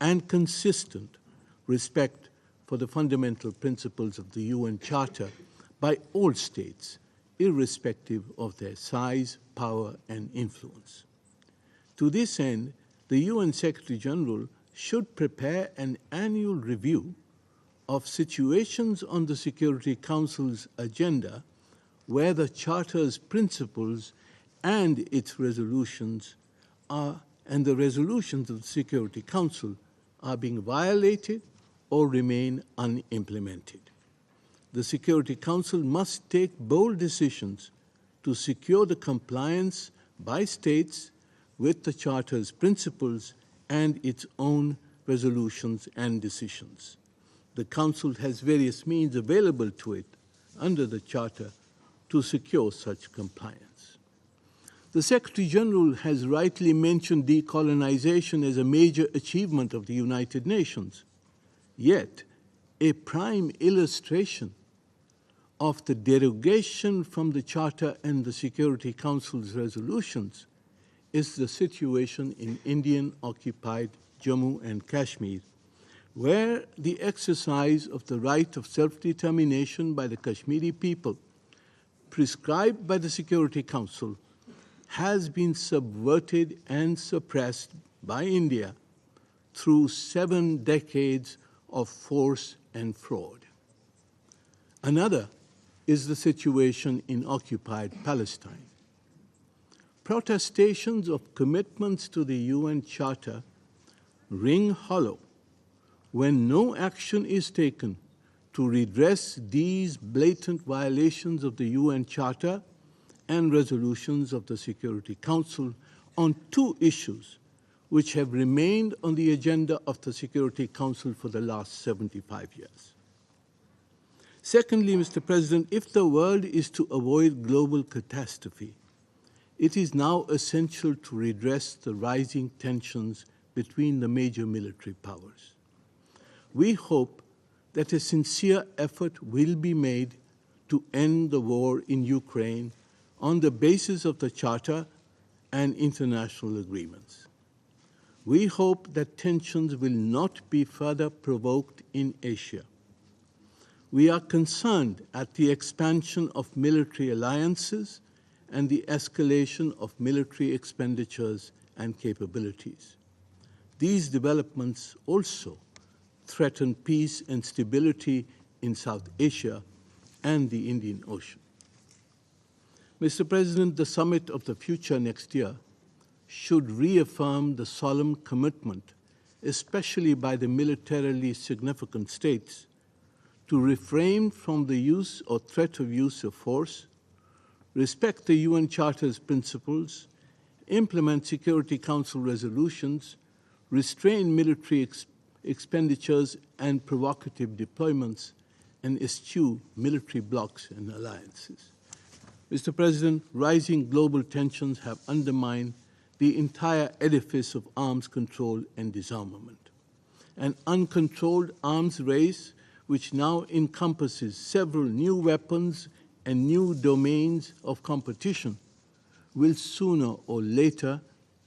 and consistent respect for the fundamental principles of the UN Charter by all states, irrespective of their size, power, and influence. To this end, the UN Secretary-General should prepare an annual review of situations on the Security Council's agenda where the Charter's principles and its resolutions and the resolutions of the Security Council are being violated or remain unimplemented. The Security Council must take bold decisions to secure the compliance by states with the Charter's principles and its own resolutions and decisions. The Council has various means available to it under the Charter to secure such compliance. The Secretary-General has rightly mentioned decolonization as a major achievement of the United Nations. Yet, a prime illustration of the derogation from the Charter and the Security Council's resolutions is the situation in Indian-occupied Jammu and Kashmir, where the exercise of the right of self-determination by the Kashmiri people, prescribed by the Security Council, has been subverted and suppressed by India through 7 decades of force and fraud. Another is the situation in occupied Palestine. Protestations of commitments to the UN Charter ring hollow when no action is taken to redress these blatant violations of the UN Charter and resolutions of the Security Council on 2 issues which have remained on the agenda of the Security Council for the last 75 years. Secondly, Mr. President, if the world is to avoid global catastrophe, it is now essential to redress the rising tensions between the major military powers. We hope that a sincere effort will be made to end the war in Ukraine on the basis of the Charter and international agreements. We hope that tensions will not be further provoked in Asia. We are concerned at the expansion of military alliances and the escalation of military expenditures and capabilities. These developments also threaten peace and stability in South Asia and the Indian Ocean. Mr. President, the summit of the future next year should reaffirm the solemn commitment, especially by the militarily significant states, to refrain from the use or threat of use of force, respect the UN Charter's principles, implement Security Council resolutions, restrain military expenditures and provocative deployments, and eschew military blocs and alliances. Mr. President, rising global tensions have undermined the entire edifice of arms control and disarmament. An uncontrolled arms race, which now encompasses several new weapons and new domains of competition, will sooner or later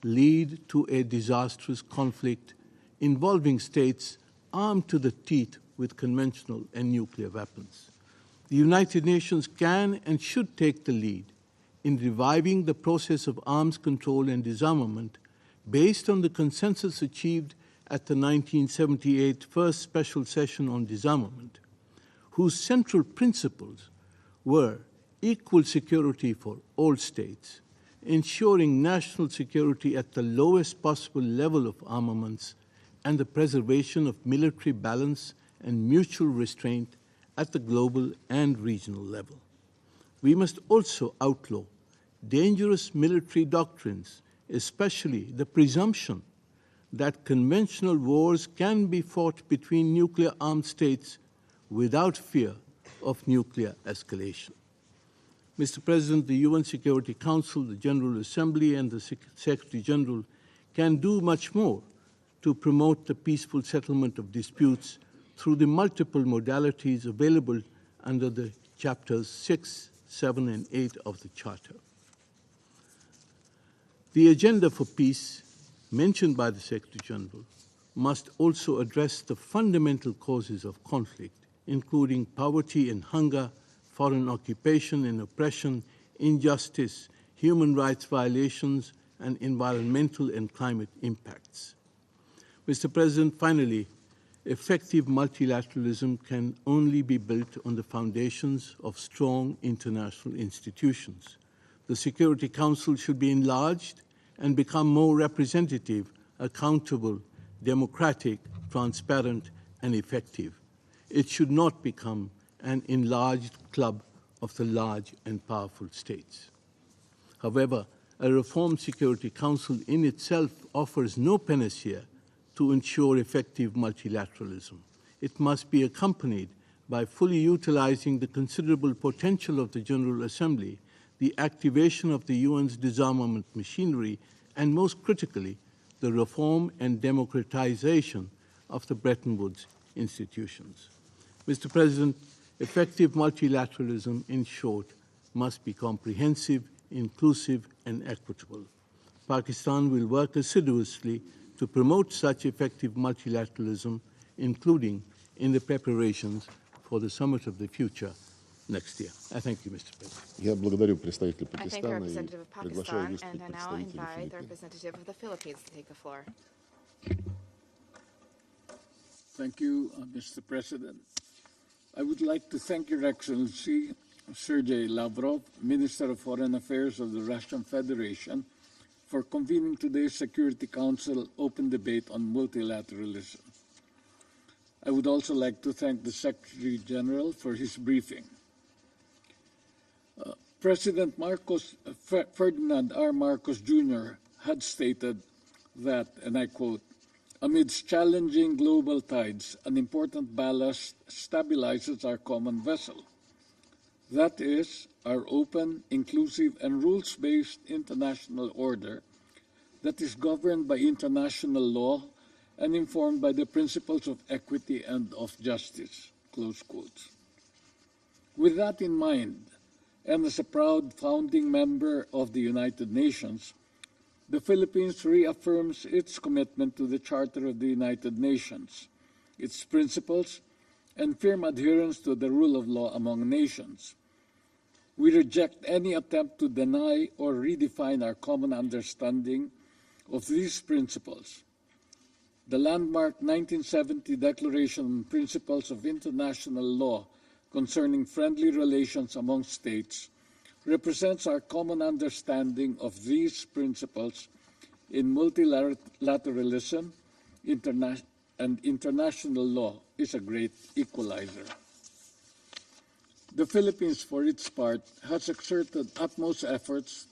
lead to a disastrous conflict involving states armed to the teeth with conventional and nuclear weapons. The United Nations can and should take the lead in reviving the process of arms control and disarmament based on the consensus achieved at the 1978 First Special Session on Disarmament, whose central principles were equal security for all states, ensuring national security at the lowest possible level of armaments, and the preservation of military balance and mutual restraint at the global and regional level. We must also outlaw dangerous military doctrines, especially the presumption that conventional wars can be fought between nuclear-armed states without fear of nuclear escalation. Mr. President, the UN Security Council, the General Assembly, and the Secretary General can do much more to promote the peaceful settlement of disputes through the multiple modalities available under the chapters 6, 7, and 8 of the Charter. The agenda for peace, mentioned by the Secretary General, must also address the fundamental causes of conflict, including poverty and hunger, foreign occupation and oppression, injustice, human rights violations, and environmental and climate impacts. Mr. President, finally, effective multilateralism can only be built on the foundations of strong international institutions. The Security Council should be enlarged and become more representative, accountable, democratic, transparent, and effective. It should not become an enlarged club of the large and powerful states. However, a reformed Security Council in itself offers no panacea to ensure effective multilateralism. It must be accompanied by fully utilizing the considerable potential of the General Assembly, the activation of the UN's disarmament machinery, and most critically, the reform and democratization of the Bretton Woods institutions. Mr. President, effective multilateralism, in short, must be comprehensive, inclusive, and equitable. Pakistan will work assiduously to promote such effective multilateralism, including in the preparations for the Summit of the Future next year. I thank you, Mr. President. Я благодарю представителя I thank the Пакистана и representative of приглашаю Pakistan, выступить and I now представителя invite the Филиппин. representative of the Philippines to take the floor. Thank you, Mr. President. I would like to thank Your Excellency Sergei Lavrov, Minister of Foreign Affairs of the Russian Federation, for convening today's Security Council open debate on multilateralism. I would also like to thank the Secretary General for his briefing. President Ferdinand R. Marcos Jr. had stated that, and I quote, "Amidst challenging global tides, an important ballast stabilizes our common vessel. That is, our open, inclusive, and rules-based international order that is governed by international law and informed by the principles of equity and of justice." Close quotes. With that in mind, and as a proud founding member of the United Nations, the Philippines reaffirms its commitment to the Charter of the United Nations, its principles, and firm adherence to the rule of law among nations. We reject any attempt to deny or redefine our common understanding of these principles. The landmark 1970 Declaration on Principles of International Law concerning friendly relations among states represents our common understanding of these principles in multilateralism, and international law is a great equalizer. The Philippines, for its part, has exerted utmost efforts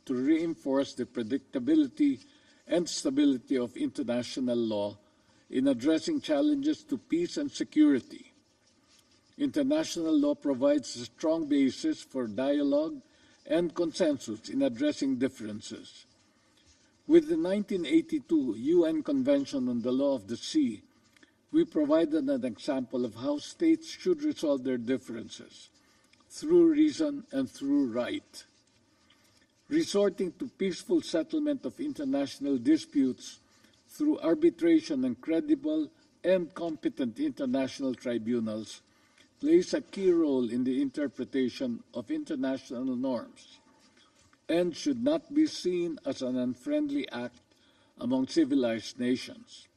to reinforce the predictability and stability of international law in addressing challenges to peace and security. International law provides a strong basis for dialogue and consensus in addressing differences. With the 1982 UN Convention on the Law of the Sea, we provided an example of how states should resolve their differences through reason and through right. Resorting to peaceful settlement of international disputes through arbitration and credible and competent international tribunals plays a key role in the interpretation of international norms and should not be seen as an unfriendly act among civilized nations.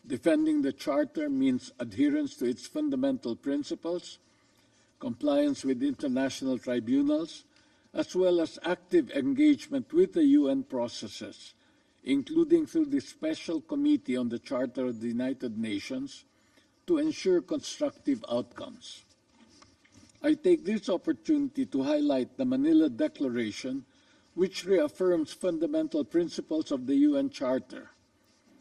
Defending the Charter means adherence to its fundamental principles, compliance with international tribunals, as well as active engagement with the UN processes, including through the Special Committee on the Charter of the United Nations, to ensure constructive outcomes. I take this opportunity to highlight the Manila Declaration, which reaffirms fundamental principles of the UN Charter,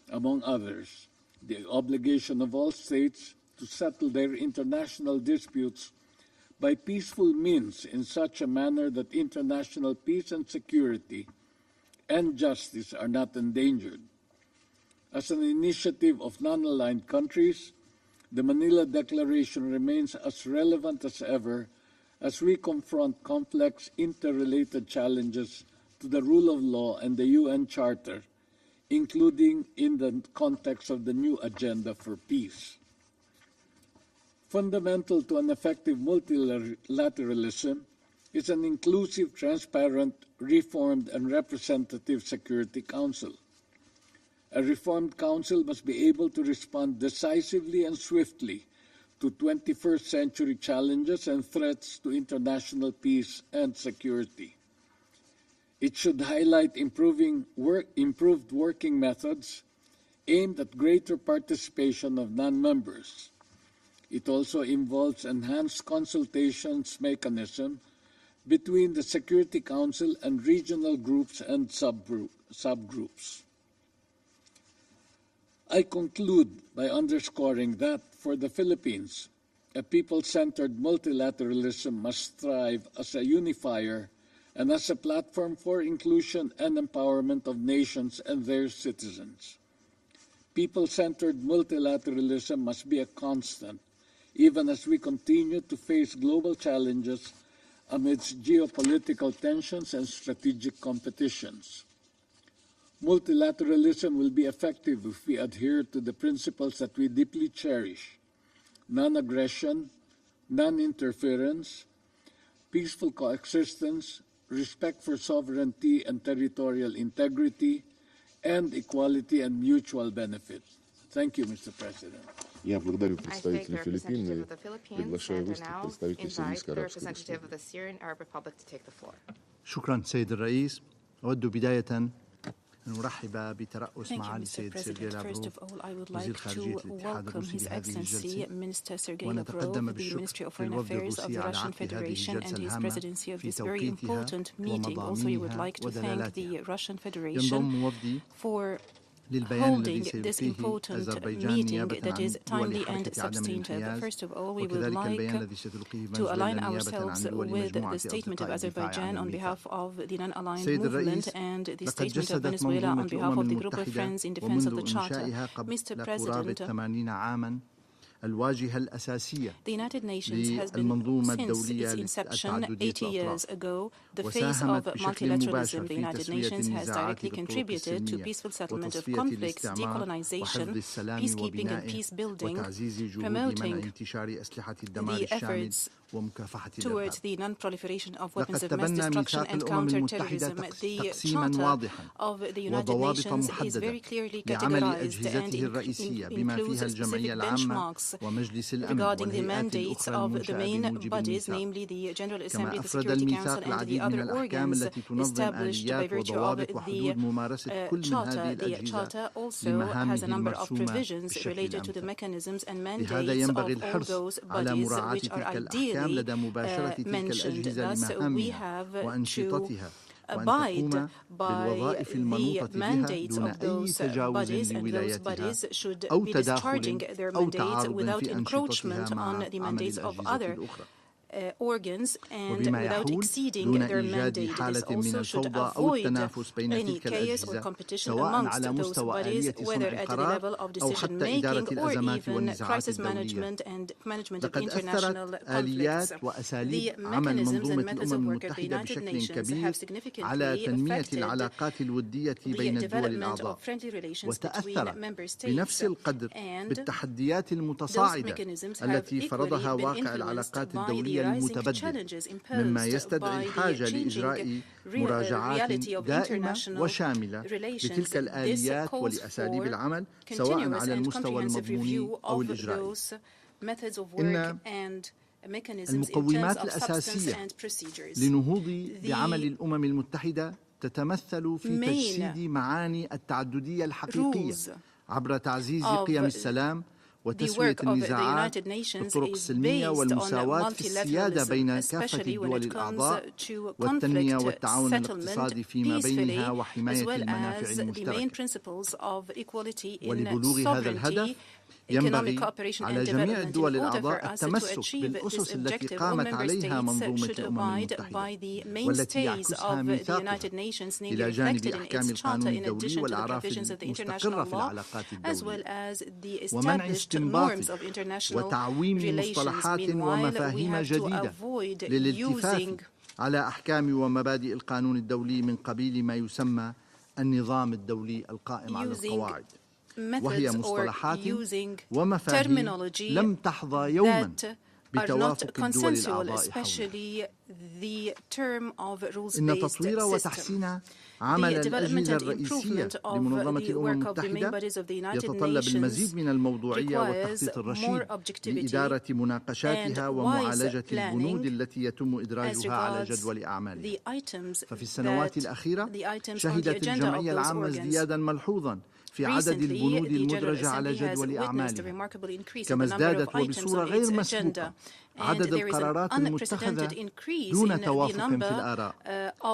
among others, the obligation of all states to settle their international disputes by peaceful means in such a manner that international peace and security and justice are not endangered. As an initiative of non-aligned countries, the Manila Declaration remains as relevant as ever as we confront complex interrelated challenges to the rule of law and the UN Charter, including in the context of the new agenda for peace. Fundamental to an effective multilateralism is an inclusive, transparent, reformed, and representative Security Council. A reformed council must be able to respond decisively and swiftly to 21st century challenges and threats to international peace and security. It should highlight improved working methods aimed at greater participation of non-members. It also involves enhanced consultations mechanism between the Security Council and regional groups and subgroups. I conclude by underscoring that for the Philippines, a people-centered multilateralism must thrive as a unifier and as a platform for inclusion and empowerment of nations and their citizens. People-centered multilateralism must be a constant, even as we continue to face global challenges amidst geopolitical tensions and strategic competitions. Multilateralism will be effective if we adhere to the principles that we deeply cherish: non-aggression, non-interference, peaceful coexistence, respect for sovereignty and territorial integrity, and equality and mutual benefit. Thank you, Mr. President. Я благодарю представителя Филиппин и приглашаю выступить представителя Сирийской Арабской Республики. شكرا سيد الرئيس. أود بداية أن نرحب بترأس معالي السيد سيرجي لافروف وزير خارجية الاتحاد الروسي بهذه الجلسة ونتقدم بالشكر للوفد الروسي على عقد هذه الجلسة الهامة في توقيتها ومضامينها ودلالاتها. ينضم وفدي holding this important meeting that is timely and substantive. First of all, we would like to align ourselves with the statement of Azerbaijan on behalf of the non-aligned movement and the statement of Venezuela on behalf of the group of friends in defense of the Charter. Mr. President, الواجهة الأساسية the United Nations has been, since its inception 80 years ago, the face of multilateralism. The United Nations has directly contributed to peaceful settlement of conflicts, decolonization, peacekeeping and peace building, promoting the efforts towards the non-proliferation of weapons of mass destruction and counter-terrorism. The Charter of the United Nations is very clearly categorized and includes specific benchmarks regarding the mandates of the main bodies, namely the General Assembly, the Security Council, and the other organs established by virtue of the Charter. The Charter also has a number of provisions related to the mechanisms and mandates of all those bodies which are ideally mentioned. Thus, we have to abide by the mandates of those bodies, and those bodies should be discharging their mandates without encroachment on the mandates of other organs and without exceeding their mandate. This also should avoid any chaos or competition amongst those bodies, whether at the level of decision-making or even crisis management and management of international conflicts. The mechanisms and methods of work of the United Nations have significantly affected the development of friendly relations between member states, and those mechanisms have equally been influenced by the المتبدل مما يستدعي الحاجة لإجراء مراجعات دائمة وشاملة لتلك الآليات ولأساليب العمل سواء على المستوى المضموني أو الإجرائي. إن المقومات الأساسية لنهوض بعمل الأمم المتحدة تتمثل في تجسيد معاني التعددية الحقيقية عبر تعزيز قيم السلام وتسوية النزاعات بالطرق السلمية والمساواة في السيادة بين كافة الدول الأعضاء والتنمية والتعاون الاقتصادي فيما بينها وحماية المنافع المشتركة. ولبلوغ هذا الهدف ينبغي على جميع الدول الأعضاء التمسك بالأسس التي قامت عليها منظومة الأمم المتحدة والتي يعكسها ميثاقها إلى جانب أحكام القانون الدولي والأعراف المستقرة في العلاقات الدولية، ومنع استنباط وتعويم مصطلحات ومفاهيم جديدة للالتفاف على أحكام ومبادئ القانون الدولي من قبيل ما يسمى النظام الدولي القائم على القواعد، وهي مصطلحات ومفاهيم لم تحظى يوما بتوافق الدول الأعضاء حولها. إن تطوير وتحسين عمل الأجهزة الرئيسية لمنظمة الأمم المتحدة يتطلب المزيد من الموضوعية والتخطيط الرشيد لإدارة مناقشاتها ومعالجة البنود التي يتم إدراجها على جدول أعمالها. ففي السنوات الأخيرة شهدت الجمعية العامة ازديادا ملحوظا في عدد البنود المدرجة على جدول أعمالها، كما ازدادت وبصورة غير مسبوقة عدد القرارات المتخذة دون توافق في الآراء،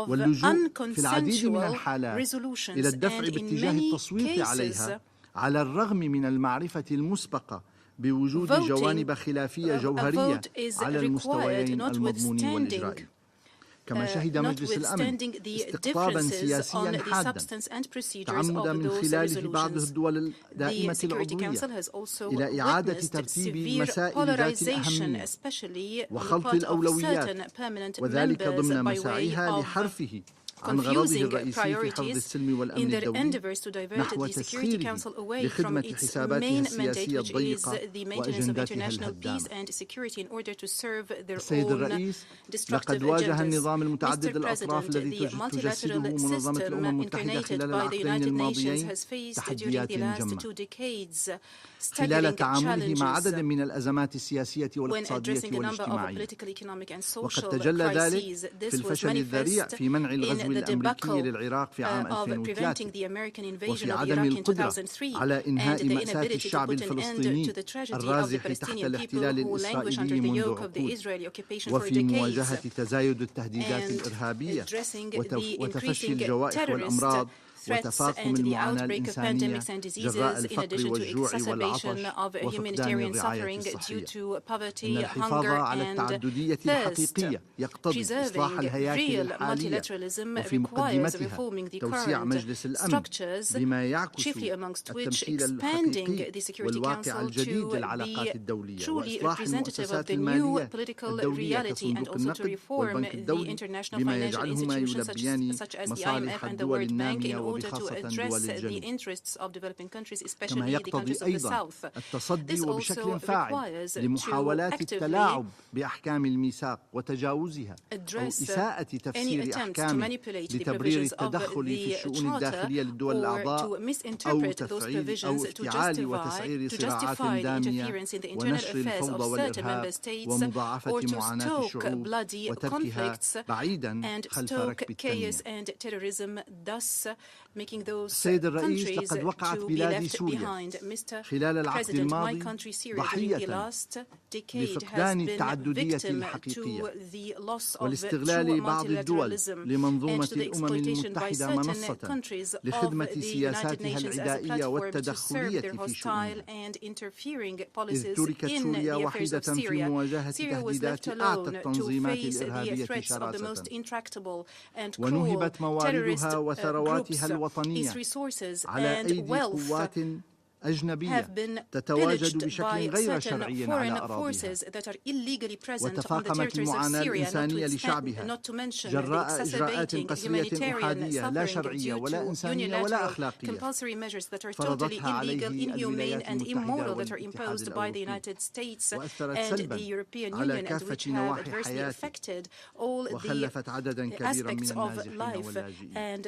واللجوء في العديد من الحالات إلى الدفع باتجاه التصويت عليها على الرغم من المعرفة المسبقة بوجود جوانب خلافية جوهرية على المستويين المضموني والإجرائي. كما شهد مجلس الأمن استقطابا سياسيا حادا تعمد من خلاله بعض الدول الدائمة العضوية إلى إعادة ترتيب مسائل ذات الأهمية وخلط الأولويات، وذلك ضمن مساعيها لحرفه عن غرضه الرئيسي في حفظ السلم والأمن الدولي نحو تسخيره لخدمة حساباتها السياسية الضيقة وأجنداتها الهدامة. السيد الرئيس، لقد واجه النظام المتعدد الأطراف الذي تجسده منظمة الأمم المتحدة خلال العقدين الماضيين تحديات جمة خلال تعامله مع عدد من الأزمات السياسية والاقتصادية والاجتماعية، وقد تجلى ذلك في الفشل الذريع في منع الغزو الأمريكي للعراق في عام 2003 وفي عدم القدرة على إنهاء مأساة الشعب الفلسطيني الرازح تحت الاحتلال الإسرائيلي منذ عقود، وفي مواجهة تزايد التهديدات الإرهابية وتفشي الجوائح والأمراض وتفاقم المعاناة الإنسانية جراء الفقر والجوع والعطش وفقدان الرعاية الصحية. إن الحفاظ على التعددية الحقيقية يقتضي إصلاح الهياكل الحالية وفي مقدمتها توسيع مجلس الأمن بما يعكس التمثيل الحقيقي والواقع الجديد للعلاقات الدولية، وإصلاح المؤسسات المالية الدولية كصندوق النقد والبنك الدولي بما يجعلهما يلبيان مصالح الدول النامية وبخاصة دول الجنوب. كما يقتضي أيضا التصدي وبشكل فاعل لمحاولات التلاعب بأحكام الميثاق وتجاوزها أو إساءة تفسير أحكامه لتبرير التدخل في الشؤون الداخلية للدول الأعضاء أو تفعيل أو افتعال وتسعير صراعات دامية ونشر الفوضى والإرهاب ومضاعفة معاناة الشعوب وتركها بعيدا خلف ركب التنمية. السيد الرئيس، لقد وقعت بلادي سوريا خلال العقد الماضي ضحية لفقدان التعددية الحقيقية والاستغلال بعض الدول لمنظومة الأمم المتحدة منصة لخدمة سياساتها العدائية والتدخلية في شؤونها، إذ تركت سوريا وحيدة في مواجهة تهديدات أعتى التنظيمات الإرهابية شراسة، ونهبت مواردها وثرواتها الوطنية على أيدي قوات أجنبية تتواجد بشكل غير شرعي على أراضيها، وتفاقمت المعاناة الإنسانية لشعبها جراء إجراءات قسرية أحادية لا شرعية ولا إنسانية ولا أخلاقية فرضتها عليه الولايات المتحدة والاتحاد الأوروبي، وأثرت سلبا على كافة نواحي حياته وخلفت عددا كبيرا من النازحين واللاجئين.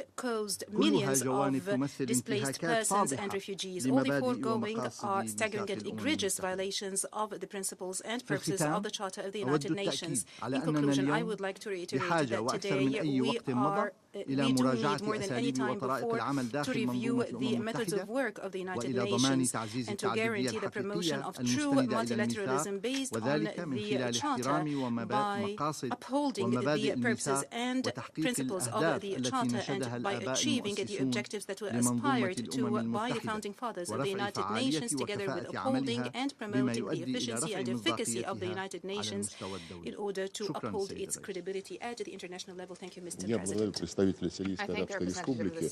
كلها جوانب تمثل انتهاكات فاضحة لمبادئ are staggering and egregious violations of the principles and purposes of the Charter of the United Nations. In conclusion, I would like to reiterate that today we are إلى مراجعة أساليب وطرائق العمل داخل منظومة الأمم المتحدة وإلى ضمان تعزيز التعددية الحقيقية المستندة إلى الميثاق وذلك من خلال احترام مقاصد ومبادئ الميثاق وتحقيق الأهداف التي نشدها الآباء المؤسسون لمنظومة الأمم المتحدة ورفع فعالية وكفاءة عملها بما يؤدي إلى رفع مصداقيتها على المستوى الدولي. شكرا سيد Я благодарю представителя Сирийской Арабской Республики.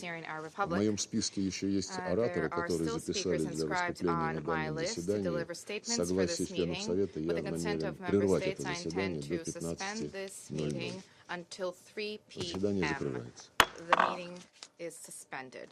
В моем списке еще есть ораторы, которые записали для выступления на данном заседании. С согласия членов Совета я намерен прервать это заседание до 15:00. Заседание закрывается. The meeting is suspended.